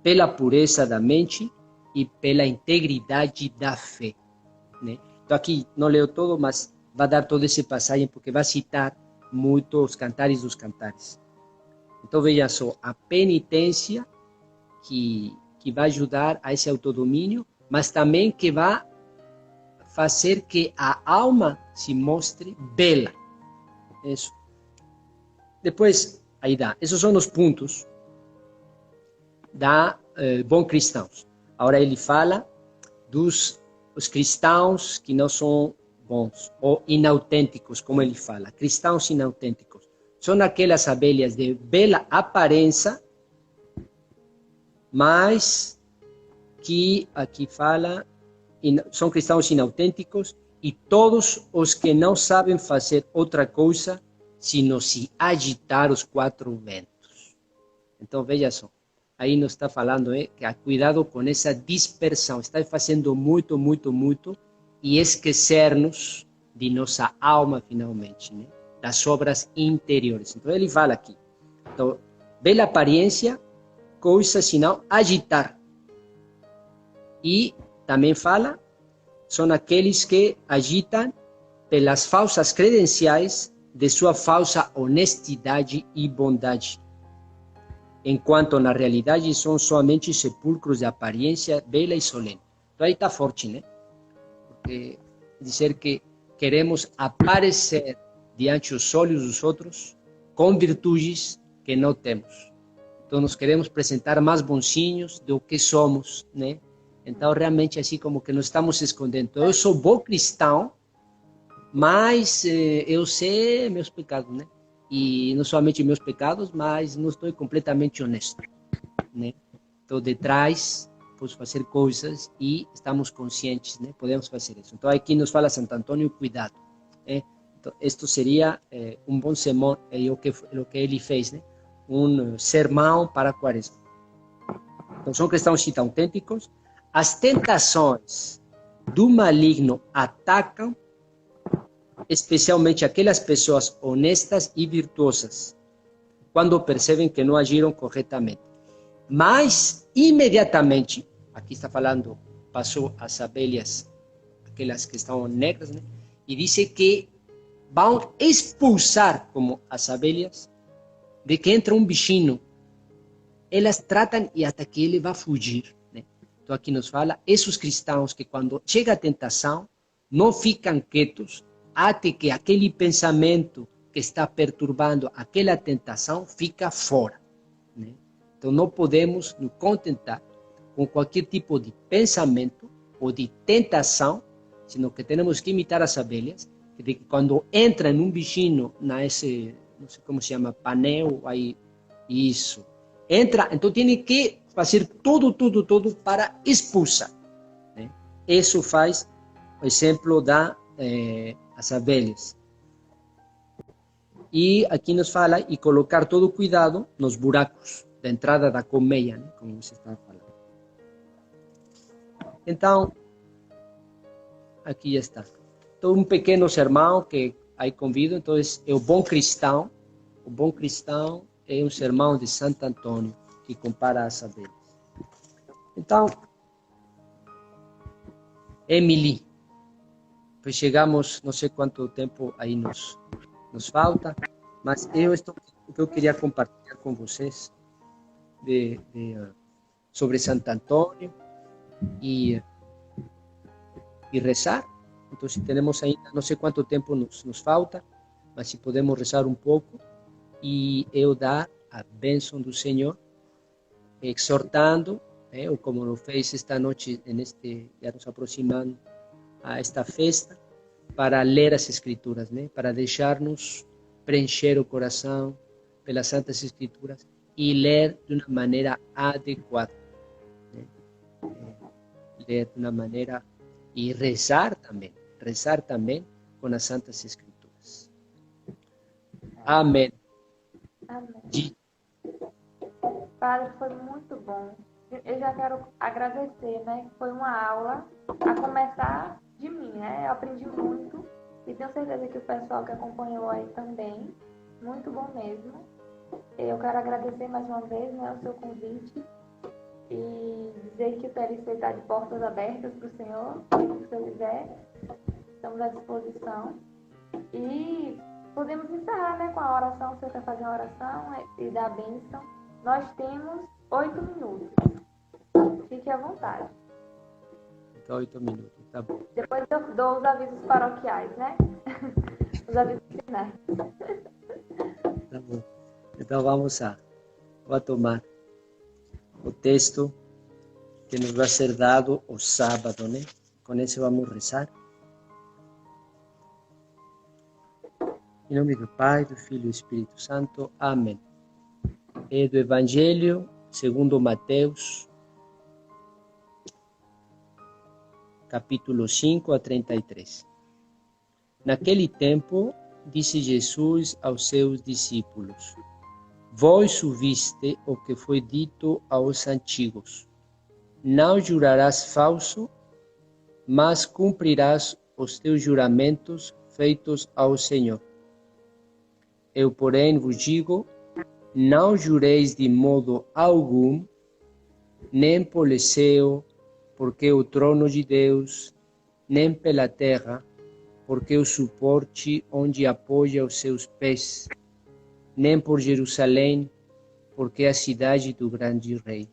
pela pureza da mente e pela integridade da fé, né? Então aqui não leio todo, mas vai dar toda essa passagem porque vai citar muito os Cantares dos Cantares. Então veja só, a penitência que vai ajudar a esse autodomínio, mas também que vai fazer que a alma se mostre bela. Isso. Depois, aí dá. Esses são os pontos da bom cristãos. Agora ele fala dos os cristãos que não são bons, ou inautênticos, como ele fala. Cristãos inautênticos. São aquelas abelhas de bela aparência, mas que aqui fala, são cristãos inautênticos, e todos os que não sabem fazer outra coisa sino se agitar os quatro ventos. Então, veja só, aí nos está falando que cuidado com essa dispersão, está fazendo muito, e esquecer-nos de nossa alma, finalmente, né? Das obras interiores. Então, ele fala aqui, então, bela aparência, coisa senão agitar. E também fala, são aqueles que agitam pelas falsas credenciais de sua falsa honestidade e bondade, enquanto na realidade são somente sepulcros de aparência bela e solene. Então aí está forte, né? Porque dizer que queremos aparecer diante dos olhos dos outros com virtudes que não temos. Então nos queremos apresentar mais bonzinhos do que somos, né? Então realmente assim como que nos estamos escondendo. Eu sou bom cristão, mas eu sei meus pecados, né? e não somente meus pecados, mas não estou completamente honesto, né? Estou detrás, posso fazer coisas e estamos conscientes, né? Podemos fazer isso. Então aqui nos fala Santo Antônio, cuidado, né? Então, isto seria um bom sermão, o que ele fez, né? Um sermão para a Quaresma. Então são cristãos autênticos. As tentações do maligno atacam especialmente aquelas pessoas honestas e virtuosas, quando percebem que não agiram corretamente. Mas, imediatamente, aqui está falando, passou as abelhas, aquelas que estão negras, né? E diz que vão expulsar, como as abelhas, de que entra um bichinho. Elas tratam e até que ele vai fugir, né? Então aqui nos fala, esses cristãos que quando chega a tentação, não ficam quietos, até que aquele pensamento que está perturbando aquela tentação fica fora, né? Então não podemos nos contentar com qualquer tipo de pensamento ou de tentação, sino que temos que imitar as abelhas, que quando entra em um bichinho, nesse, não sei como se chama, panel, aí, isso, entra, então tem que fazer tudo para expulsar, né? Isso faz o exemplo as abelhas. E aqui nos fala e colocar todo cuidado nos buracos da entrada da colmeia, né? Como você estava falando. Então, aqui está. Então, um pequeno sermão que aí convido. Então, é o bom cristão. O bom cristão é um sermão de Santo Antônio, que compara as abelhas. Então, Emily, pues chegamos, não sei quanto tempo aí nos falta, mas o que eu queria compartilhar com vocês sobre Santo Antônio e rezar. Então, se temos ainda, não sei quanto tempo nos falta, mas se podemos rezar um pouco e eu dar a bênção do Senhor, exortando, ou como lo fez esta noite, já nos aproximando a esta festa, para ler as Escrituras, né? Para deixar-nos preencher o coração pelas Santas Escrituras e ler de uma maneira adequada, né? Ler de uma maneira e rezar também com as Santas Escrituras. Amém. Amém. Padre, foi muito bom. Eu já quero agradecer, né? Foi uma aula a começar de mim, né? Eu aprendi muito e tenho certeza que o pessoal que acompanhou aí também. Muito bom mesmo. Eu quero agradecer mais uma vez, né, o seu convite e dizer que o TLC está de portas abertas para o senhor, se você quiser. Estamos à disposição. E podemos encerrar, né, com a oração. Você quer fazer a oração e dar a bênção? Nós temos 8 minutos. Fique à vontade. Então, 8 minutos, tá bom. Depois eu dou os avisos paroquiais, né? Os avisos finais. Tá bom. Então, vou tomar o texto que nos vai ser dado o sábado, né? Com esse vamos rezar. Em nome do Pai, do Filho e do Espírito Santo. Amém. É do Evangelho segundo Mateus, capítulo 5 a 33. Naquele tempo, disse Jesus aos seus discípulos: Vós ouviste o que foi dito aos antigos: Não jurarás falso, mas cumprirás os teus juramentos feitos ao Senhor. Eu, porém, vos digo: não jureis de modo algum, nem pelo céu, porque é o trono de Deus, nem pela terra, porque é o suporte onde apoia os seus pés, nem por Jerusalém, porque é a cidade do grande rei.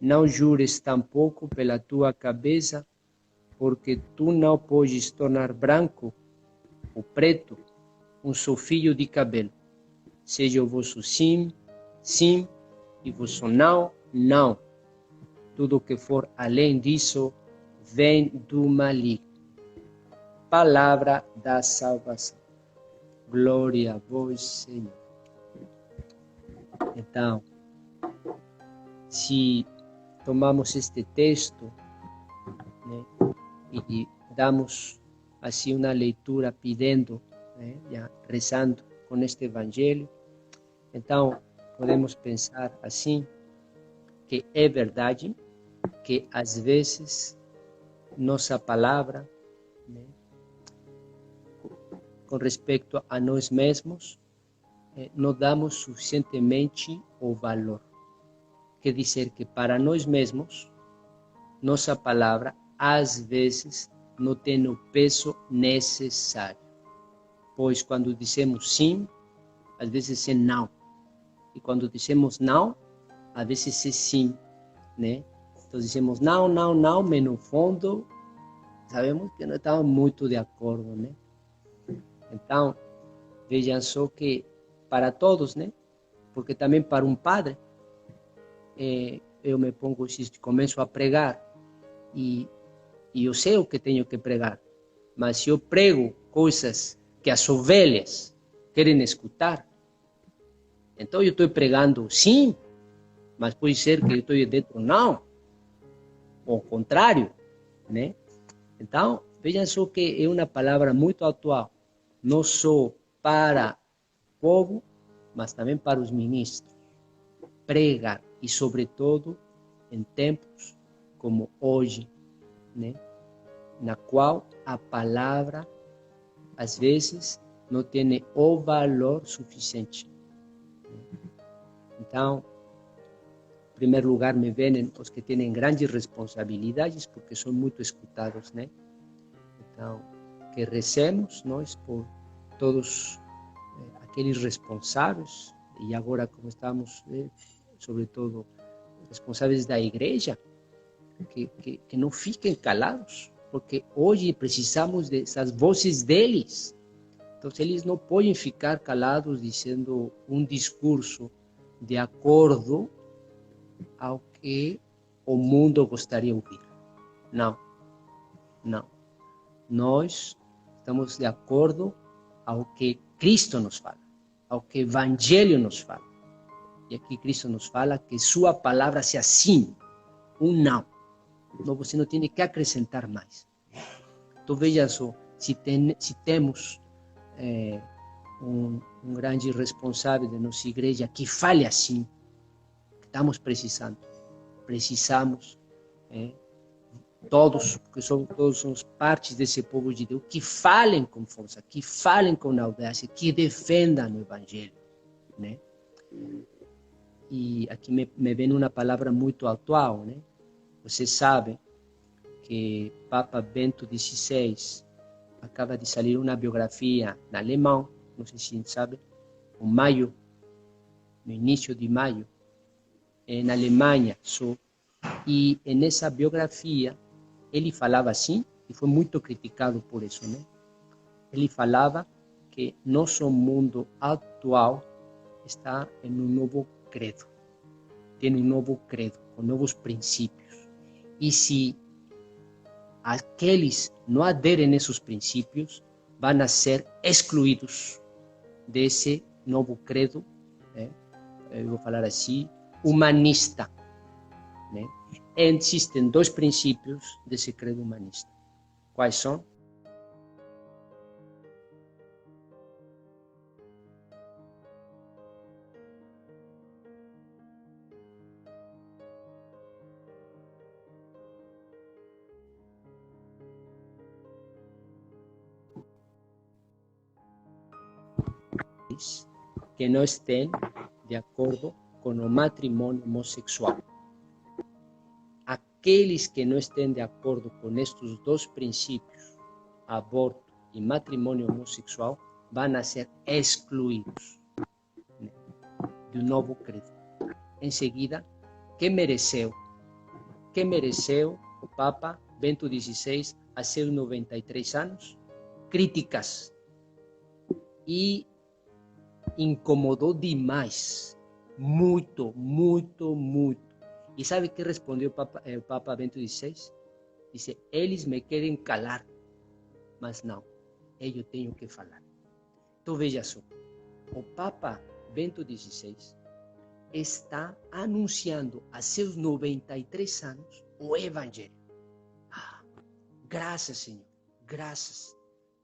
Não jures tampouco pela tua cabeça, porque tu não podes tornar branco ou preto um só fio de cabelo. Seja o vosso sim, sim, e o vosso não, não. Tudo que for além disso vem do maligno. Palavra da salvação. Glória a vós, Senhor. Então, se tomamos este texto, né, e damos assim uma leitura pedindo, né, já rezando com este evangelho, então podemos pensar assim, que é verdade que às vezes nossa palavra, né, com respeito a nós mesmos, não damos suficientemente o valor. Quer dizer que para nós mesmos, nossa palavra às vezes não tem o peso necessário. Pois quando dizemos sim, às vezes é não. E quando dizemos não, às vezes é sim, né? Então dizemos não, não, não, mas no fundo sabemos que não estamos muito de acordo, né? Então, vejam só que para todos, né? Porque também para um padre, eu me pongo, começo a pregar e eu sei o que tenho que pregar, mas se eu prego coisas que as ovelhas querem escutar, então eu estou pregando sim, mas pode ser que eu estou dentro não, ou ao contrário, né? Então, vejam só que é uma palavra muito atual, não só para o povo, mas também para os ministros. Pregar, e sobretudo em tempos como hoje, né? Na qual a palavra, às vezes, não tem o valor suficiente. Então, em primeiro lugar, me vêm os que têm grandes responsabilidades, porque são muito escutados, né? Então, que recemos nós por todos aqueles responsáveis, e agora como estamos, sobretudo, responsáveis da igreja, que não fiquem calados, porque hoje precisamos dessas vozes deles. Então, eles não podem ficar calados dizendo um discurso de acordo ao que o mundo gostaria de ouvir. Não, não. Nós estamos de acordo ao que Cristo nos fala, ao que o Evangelho nos fala. E aqui Cristo nos fala que sua palavra seja sim, um não. Então você não tem que acrescentar mais. Então veja só, se temos um grande responsável da nossa igreja que fale assim, estamos precisando. Precisamos, todos, porque todos somos partes desse povo de Deus, que falem com força, que falem com audácia, que defendam o Evangelho, né? E aqui me vem uma palavra muito atual, né? Você sabe que Papa Bento XVI acaba de sair uma biografia na alemão, não sei se sabe, em maio, no início de maio, na Alemanha só. E nessa biografia ele falava assim, e foi muito criticado por isso, né? Ele falava que nosso mundo atual está em um novo credo, tem um novo credo, com novos princípios. E se aqueles não aderem a esses princípios, vão ser excluídos desse novo credo, né? Eu vou falar assim, humanista, né? Existem dois princípios desse credo humanista. Quais são? Que não estão de acordo com o matrimônio homossexual. Aqueles que não estão de acordo com estes dois princípios, aborto e matrimônio homossexual, vão ser excluídos, né, do novo credo. Em seguida, que mereceu o Papa Bento XVI a seus 93 anos? Críticas. E incomodou demais, muito, muito, muito. E sabe o que respondeu o Papa Bento XVI? Disse, eles me querem calar, mas não, eu tenho que falar. Então veja só, o Papa Bento XVI está anunciando a seus 93 anos o Evangelho. Graças, Senhor, graças.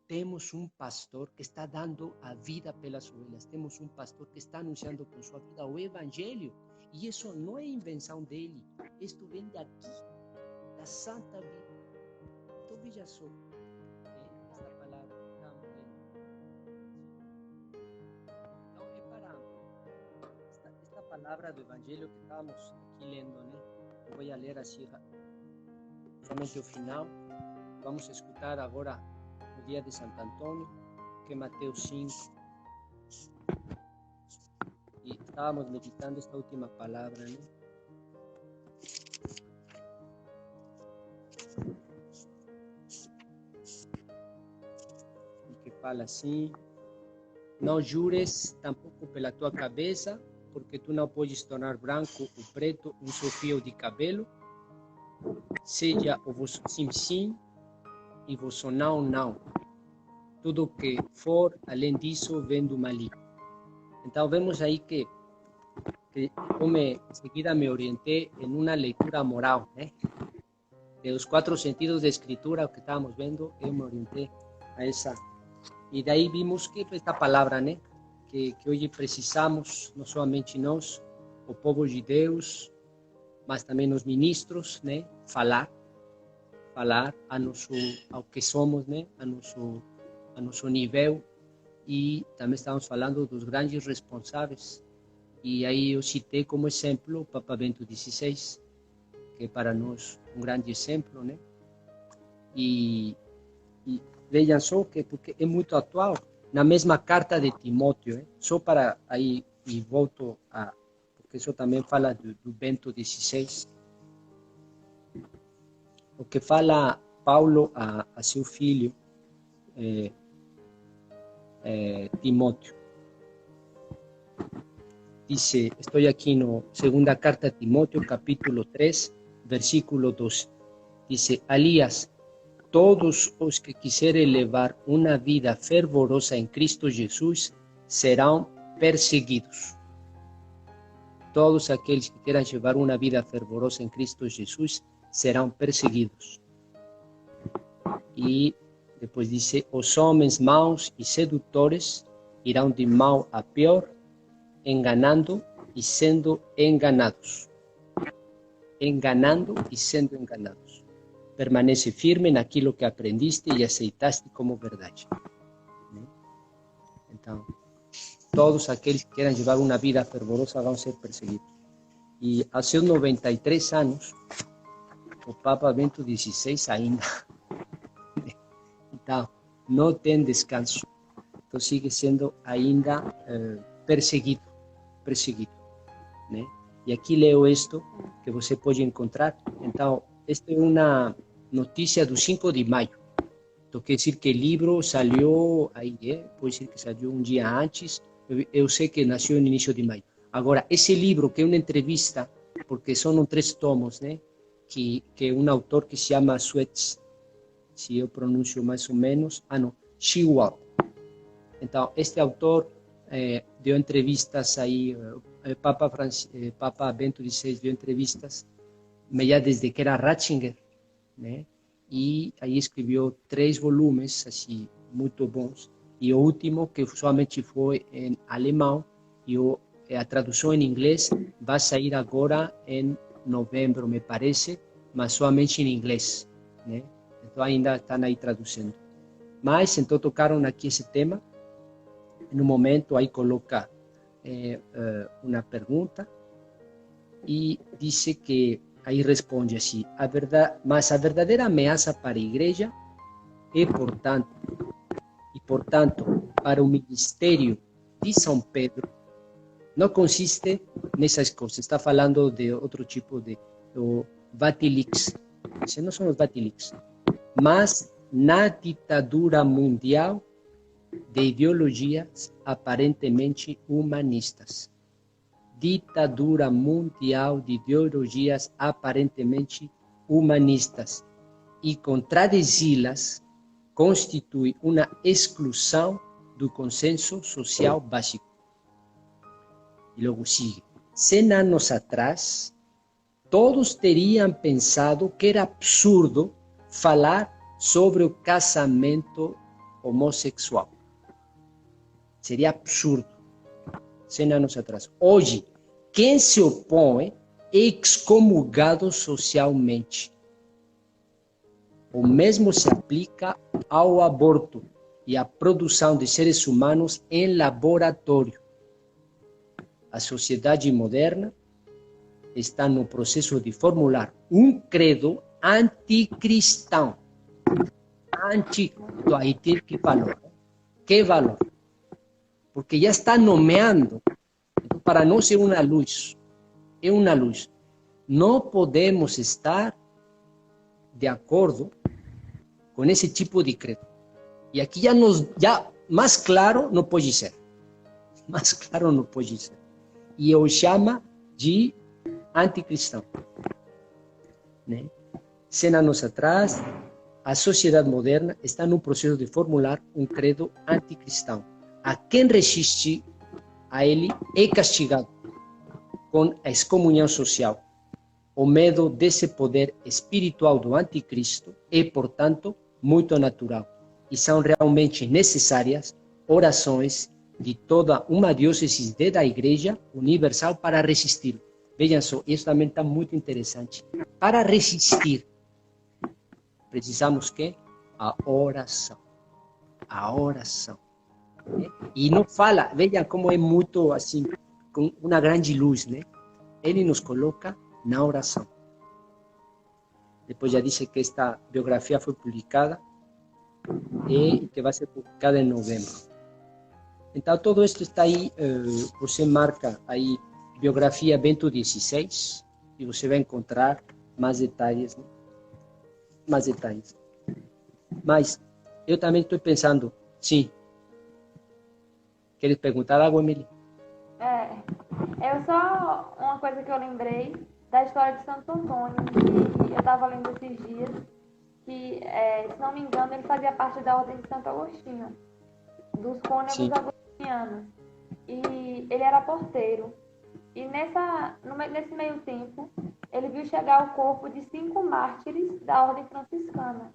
Temos um pastor que está dando a vida pelas ovelhas. Temos um pastor que está anunciando com sua vida o Evangelho. E isso não é invenção dele. Isto vem daqui, da Santa Bíblia. Então veja só, esta palavra que estamos lendo. Então reparamos, esta palavra do Evangelho que estamos aqui lendo, né? Eu vou ler assim, somente o final. Vamos escutar agora o dia de Santo Antônio, que é Mateus 5. E estávamos meditando esta última palavra, né? E que fala assim: não jures tampouco pela tua cabeça, porque tu não podes tornar branco ou preto um só fio de cabelo. Seja o vosso sim, sim, e vosso não, não. Tudo que for além disso vem do maligno. Então vemos aí que eu em seguida me orientei em uma leitura moral, né? De os 4 sentidos da escritura que estávamos vendo, eu me orientei a essa. E daí vimos que esta palavra, né? Que hoje precisamos, não somente nós, o povo de Deus, mas também os ministros, né? Falar ao que somos, né? A nosso nível. E também estamos falando dos grandes responsáveis. E aí eu citei como exemplo o Papa Bento XVI, que é para nós um grande exemplo, né? E vejam só que porque é muito atual, na mesma carta de Timóteo, só para aí, e volto a, porque isso também fala do Bento XVI, o que fala Paulo a seu filho, Timóteo. Dice, estou aqui no segunda carta a Timóteo, capítulo 3, versículo 12. Dice, aliás, todos os que quiserem levar uma vida fervorosa em Cristo Jesus serão perseguidos. Todos aqueles que queiram levar uma vida fervorosa em Cristo Jesus serão perseguidos. E depois diz, os homens maus e sedutores irão de mal a pior, enganando e sendo enganados. Enganando e sendo enganados. Permanece firme naquilo que aprendiste e aceitaste como verdade. Então, todos aqueles que queiram levar uma vida fervorosa vão ser perseguidos. E aos seus 93 anos, o Papa Bento XVI ainda. Então, não tem descanso. Então, sigue sendo ainda perseguido. Né? E aqui leio isto que você pode encontrar. Então, esta é uma notícia do 5 de maio. Então, quer dizer que o livro saiu aí, pode ser que saiu um dia antes. Eu sei que nasceu no início de maio. Agora, esse livro, que é uma entrevista, porque são 3 tomos, né? Que é um autor que se chama Suetz, se eu pronuncio mais ou menos, Shewald. Então, este autor deu entrevistas aí, Papa Bento XVI deu entrevistas, já desde que era Ratzinger, né? E aí escreveu 3 volumes, assim, muito bons. E o último, que somente foi em alemão, e a tradução em inglês vai sair agora em novembro, me parece, mas somente em inglês, né? Então ainda estão aí traduzindo. Mas então tocaram aqui esse tema. No momento aí coloca uma pergunta e disse que aí responde assim: mas a verdadeira ameaça para a igreja é, portanto, para o ministério de São Pedro, não consiste nessas coisas. Está falando de outro tipo de Vatilix. Não são os Vatilix, mas na ditadura mundial de ideologias aparentemente humanistas. Ditadura mundial de ideologias aparentemente humanistas. E contradizi-las constitui uma exclusão do consenso social básico. E logo sigue. 100 anos atrás, todos teriam pensado que era absurdo falar sobre o casamento homossexual. Seria absurdo. 100 anos atrás. Hoje, quem se opõe é excomungado socialmente. O mesmo se aplica ao aborto e à produção de seres humanos em laboratório. A sociedade moderna está no processo de formular um credo anticristão. Aí tem que valor. Que valor? Porque já está nomeando, para nós é uma luz. É uma luz. Não podemos estar de acordo com esse tipo de credo. E aqui já mais claro não pode ser. Mais claro não pode ser. E eu chamo de anticristão. Né? 100 anos atrás, a sociedade moderna está no processo de formular um credo anticristão. A quem resiste a ele é castigado com a excomunhão social. O medo desse poder espiritual do anticristo é, portanto, muito natural. E são realmente necessárias orações de toda uma diócese da Igreja Universal para resistir. Vejam só, isso também está muito interessante. Para resistir, precisamos que? A oração. A oração. E não fala, vejam como é muito assim, com uma grande luz, né? Ele nos coloca na oração. Depois já disse que esta biografia foi publicada e que vai ser publicada em novembro. Então, todo isso está aí, você marca aí, biografia Bento XVI, e você vai encontrar mais detalhes, né? Mais detalhes. Mas, eu também estou pensando, sim. Queres perguntar algo, Emily? Eu só, uma coisa que eu lembrei da história de Santo Antônio, que eu estava lendo esses dias, que, se não me engano, ele fazia parte da Ordem de Santo Agostinho, dos cônegos agostinianos. E ele era porteiro. E nesse meio tempo, ele viu chegar o corpo de 5 mártires da Ordem Franciscana.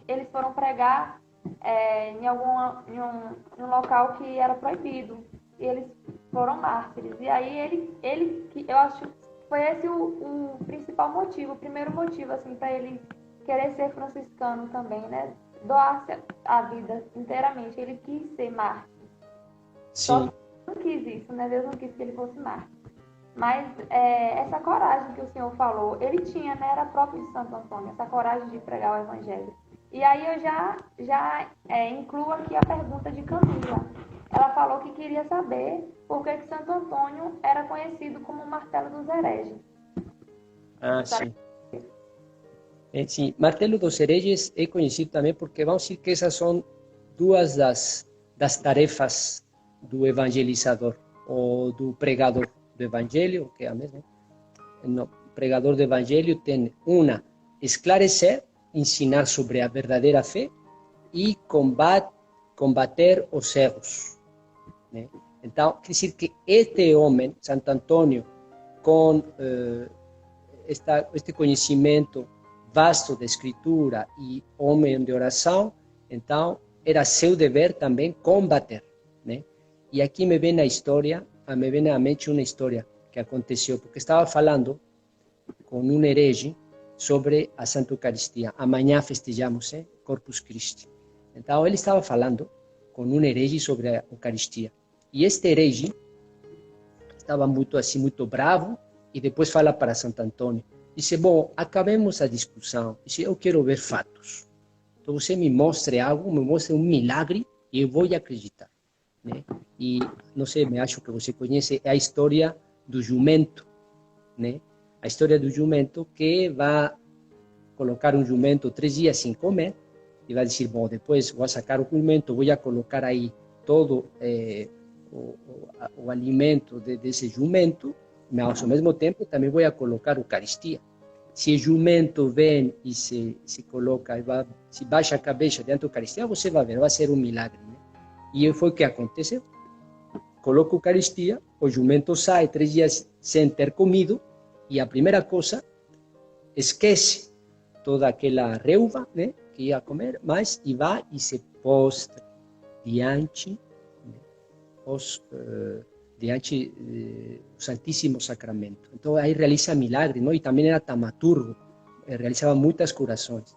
Eles foram pregar em um local que era proibido. E eles foram mártires. E aí eu acho que foi esse o principal motivo, o primeiro motivo, assim, para ele querer ser franciscano também, né? Doar-se a vida inteiramente. Ele quis ser mártir. Sim. Só que não quis isso, né? Deus não quis que ele fosse mártir. Mas essa coragem que o senhor falou, ele tinha, né? Era próprio de Santo Antônio, essa coragem de pregar o evangelho. E aí eu já incluo aqui a pergunta de Camila. Ela falou que queria saber por que Santo Antônio era conhecido como o martelo dos hereges. Sim. Sim, martelo dos hereges é conhecido também porque vamos dizer que essas são duas das tarefas do evangelizador ou do pregador do evangelho, que é a mesma. O pregador do evangelho tem uma, esclarecer, ensinar sobre a verdadeira fé e combater os erros. Né? Então, quer dizer que este homem, Santo Antônio, com este conhecimento vasto da Escritura e homem de oração, então era seu dever também combater. Né? E aqui me vem à mente uma história que aconteceu, porque estava falando com um herege sobre a Santa Eucaristia. Amanhã festejamos Corpus Christi. Então, ele estava falando com um herege sobre a Eucaristia. E este herege estava muito bravo, e depois fala para Santo Antônio. Disse, bom, acabemos a discussão. Disse, eu quero ver fatos. Então, você me mostre algo, me mostre um milagre, e eu vou acreditar. Né? E, não sei, me acho que você conhece a história do jumento. Né? A história do jumento que vai colocar um jumento 3 dias sem comer, e vai dizer, bom, depois vou sacar o jumento, vou colocar aí todo o alimento desse jumento, mas ao mesmo tempo também vou colocar a Eucaristia. Se o jumento vem e se coloca, se baixa a cabeça diante da Eucaristia, você vai ver, vai ser um milagre. Né? E foi o que aconteceu. Coloca a Eucaristia, o jumento sai 3 dias sem ter comido, e a primeira coisa, esquece toda aquela reuva, né, que ia comer, mas e vai e se postra diante diante do Santíssimo Sacramento. Então aí realiza milagre, não? E também era tamaturgo, realizava muitas curações.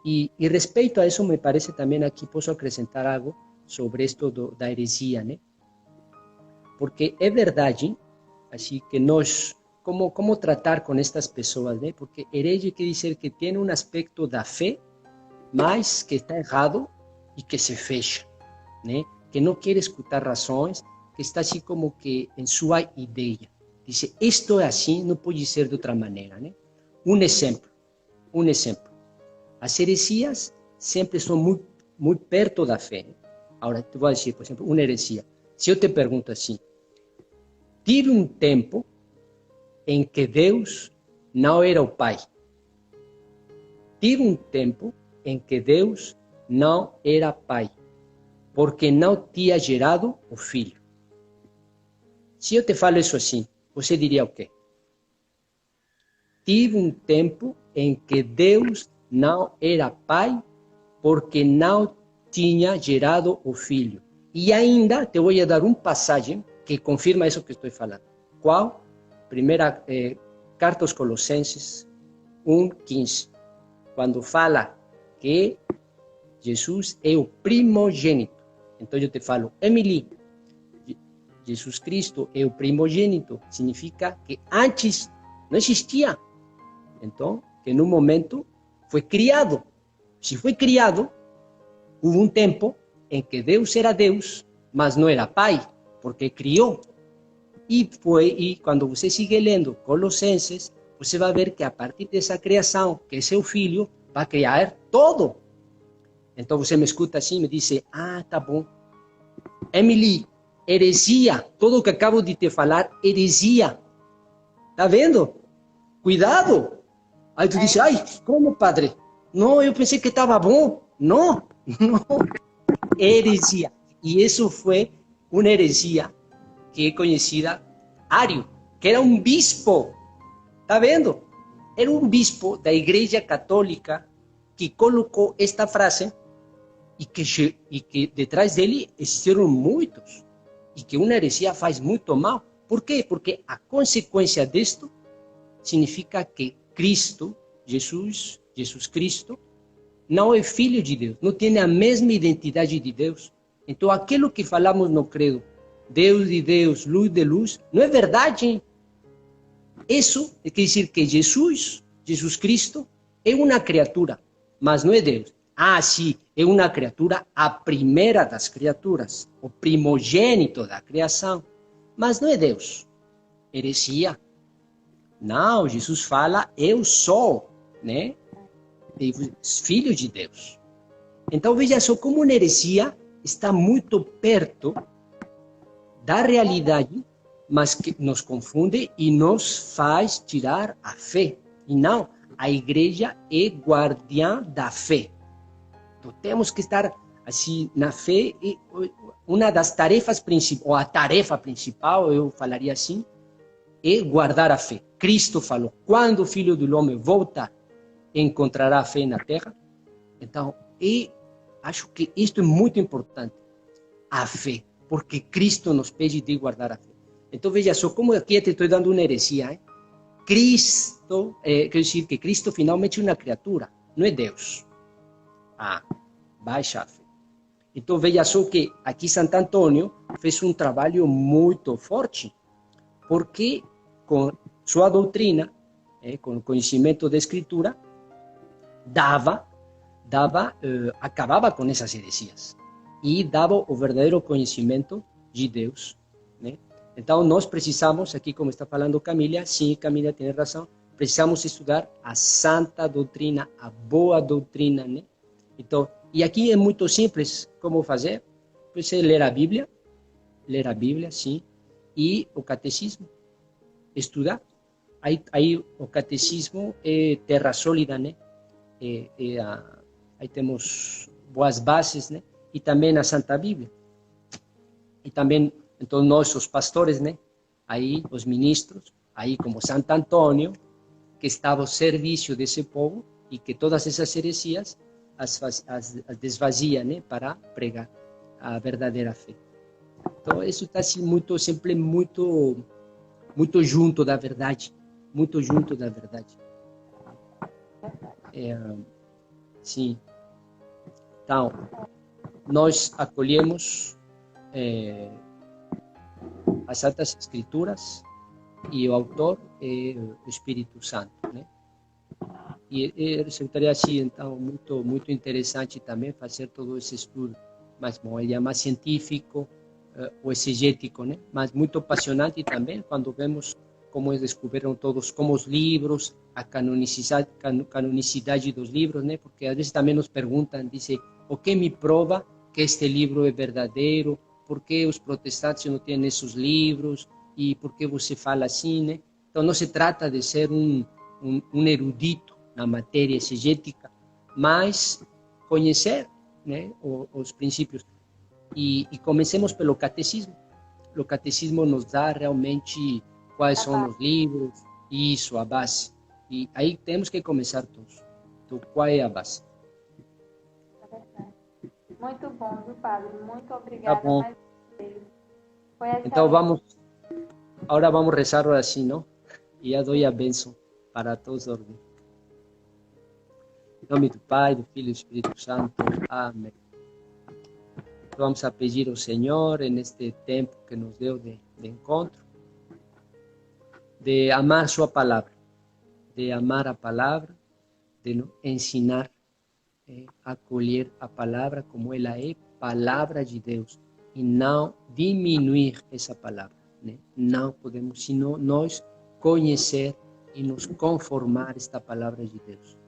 E respeito a isso, me parece também aqui posso acrescentar algo sobre isto da heresia, né? Porque é verdade, assim que nós, como tratar com estas pessoas, né? Porque herege quer dizer que tem um aspecto da fé, mas que está errado e que se fecha, né? Que não quer escutar razões, que está assim como que em sua ideia. Diz, isto é assim, não pode ser de outra maneira, né? Um exemplo. As heresias sempre são muito perto da fé. Agora, te vou dizer, por exemplo, uma heresia. Se eu te pergunto assim, tive um tempo em que Deus não era o Pai. Tive um tempo em que Deus não era Pai, porque não tinha gerado o Filho. Se eu te falo isso assim, você diria o quê? Tive um tempo em que Deus não era Pai, porque não tinha gerado o Filho. E ainda te vou dar uma passagem que confirma isso que estou falando. Qual? Primeira carta aos Colossenses 1:15, quando fala que Jesus é o primogênito. Então eu te falo, Emily, Jesus Cristo é o primogênito, significa que antes não existia. Então, que no momento foi criado. Se foi criado, houve um tempo em que Deus era Deus, mas não era Pai, porque criou. E quando você sigue lendo Colossenses, você vai ver que a partir dessa criação, que é seu filho, vai criar todo. Então você me escuta assim, me diz, tá bom. Emily, heresia, tudo o que acabo de te falar, heresia. Tá vendo? Cuidado. Aí tu diz, como, padre? Não, eu pensei que estava bom. Não, heresia. E isso foi uma heresia que é conhecida, Ário, que era um bispo. Tá vendo? Era um bispo da Igreja Católica que colocou esta frase e que detrás dele existiram muitos. E que uma heresia faz muito mal. Por quê? Porque a consequência disto significa que Cristo, Jesus Cristo, não é filho de Deus, não tem a mesma identidade de Deus. Então, aquilo que falamos no credo, Deus de Deus, luz de luz, não é verdade. Isso quer dizer que Jesus Cristo, é uma criatura, mas não é Deus. Sim, é uma criatura, a primeira das criaturas, o primogênito da criação, mas não é Deus. Heresia. Não, Jesus fala, eu sou, né? Filho de Deus. Então veja só como uma heresia está muito perto da realidade, mas que nos confunde e nos faz tirar a fé. E não, a igreja é guardiã da fé. Então temos que estar assim na fé. E uma das tarefas principais, ou a tarefa principal, eu falaria assim, é guardar a fé. Cristo falou, quando o Filho do Homem volta, encontrará a fé na terra. Então, acho que isto é muito importante, a fé, porque Cristo nos pede de guardar a fé. Então, veja só, como aqui te estou dando uma heresia, hein? Cristo, quer dizer que Cristo finalmente é uma criatura, não é Deus. Baixa a fé. Então, veja só que aqui Santo Antônio fez um trabalho muito forte, porque com sua doutrina, com o conhecimento da Escritura, acabava com essas heresias e dava o verdadeiro conhecimento de Deus, né? Então, nós precisamos, aqui como está falando Camila, sim, Camila tem razão, precisamos estudar a santa doutrina, a boa doutrina, né? Então, e aqui é muito simples como fazer. Você ler a Bíblia, sim, e o catecismo, estudar. Aí o catecismo é terra sólida, né? Aí temos boas bases, né? E também a Santa Bíblia. E também, então, nós, os pastores, né? Aí, os ministros, aí como Santo Antônio, que estava ao serviço desse povo e que todas essas heresias as desvazia, né? Para pregar a verdadeira fé. Então, isso está assim, sempre muito junto da verdade. Muito junto da verdade. Sim. Então, nós acolhemos as Santas Escrituras e o autor é o Espírito Santo, né? E resultaria assim, então, muito interessante também fazer todo esse estudo, mas bom, ele é mais científico, ou exegético, né? Mas muito apaixonante também quando vemos como eles descobriram todos, como os livros, a canonicidade dos livros, né? Porque às vezes também nos perguntam, dizem, o que me prova que este livro é verdadeiro? Por que os protestantes não têm esses livros? E por que você fala assim, né? Então não se trata de ser um erudito na matéria exegética, mas conhecer, né, os princípios. E comecemos pelo catecismo. O catecismo nos dá realmente quais são os livros, isso, a base. E aí temos que começar todos. Então, qual é a base? É verdade. Muito bom, viu, padre? Muito Tá obrigada bom. mais uma vez. Foi excelente. Então agora vamos rezar assim, não? E já dou a bênção para todos os órgãos. Em nome do Pai, do Filho e do Espírito Santo. Amém. Vamos a pedir ao Senhor, neste tempo que nos deu de encontro, de amar sua palavra, de amar a palavra, de ensinar, acolher a palavra como ela é, palavra de Deus, e não diminuir essa palavra, né? Não podemos, senão nós conhecer e nos conformar esta palavra de Deus.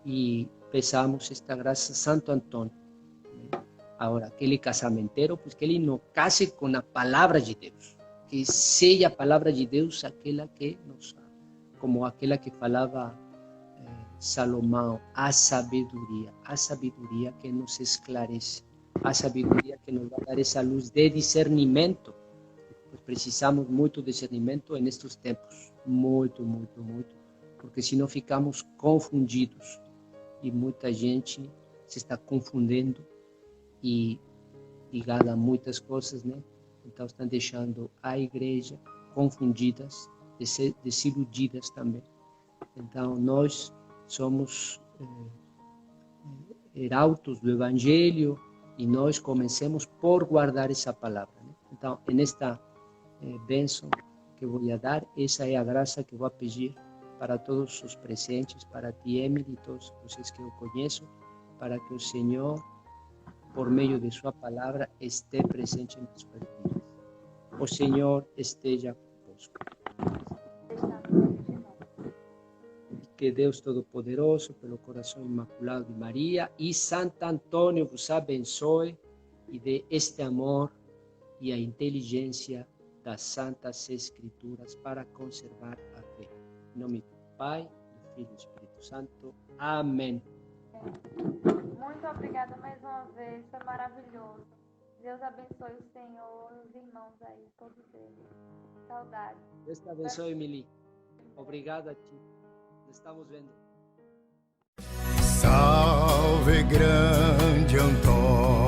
E peçamos esta graça a Santo Antônio. Agora, aquele casamentero, pues que ele não case com a palavra de Deus, que seja a palavra de Deus aquela que nos, como aquela que falava Salomão, a sabedoria que nos esclarece, a sabedoria que nos vai dar essa luz de discernimento. Nós precisamos muito de discernimento nestes tempos, muito, porque senão ficamos confundidos e muita gente se está confundindo e ligada a muitas coisas, né? Então estão deixando a igreja confundidas, desiludidas também. Então nós somos herautos do Evangelho e nós comecemos por guardar essa palavra, né? Então, nesta bênção que vou dar, essa é a graça que vou pedir para todos os presentes, para ti, Emily, e todos vocês que eu conheço, para que o Senhor, por meio de sua palavra, esteja presente em nossas vidas. O Senhor esteja convosco. Que Deus Todo-Poderoso, pelo coração imaculado de Maria e Santo Antônio vos abençoe e dê este amor e a inteligência das Santas Escrituras para conservar a fé. Em nome do Pai, do Filho e do Espírito Santo. Amém. Muito obrigada mais uma vez, foi maravilhoso. Deus abençoe o Senhor, os irmãos aí, todos eles. Saudades. Deus te abençoe, Emily. Obrigado a ti. Nos estamos vendo. Salve, grande Antônio.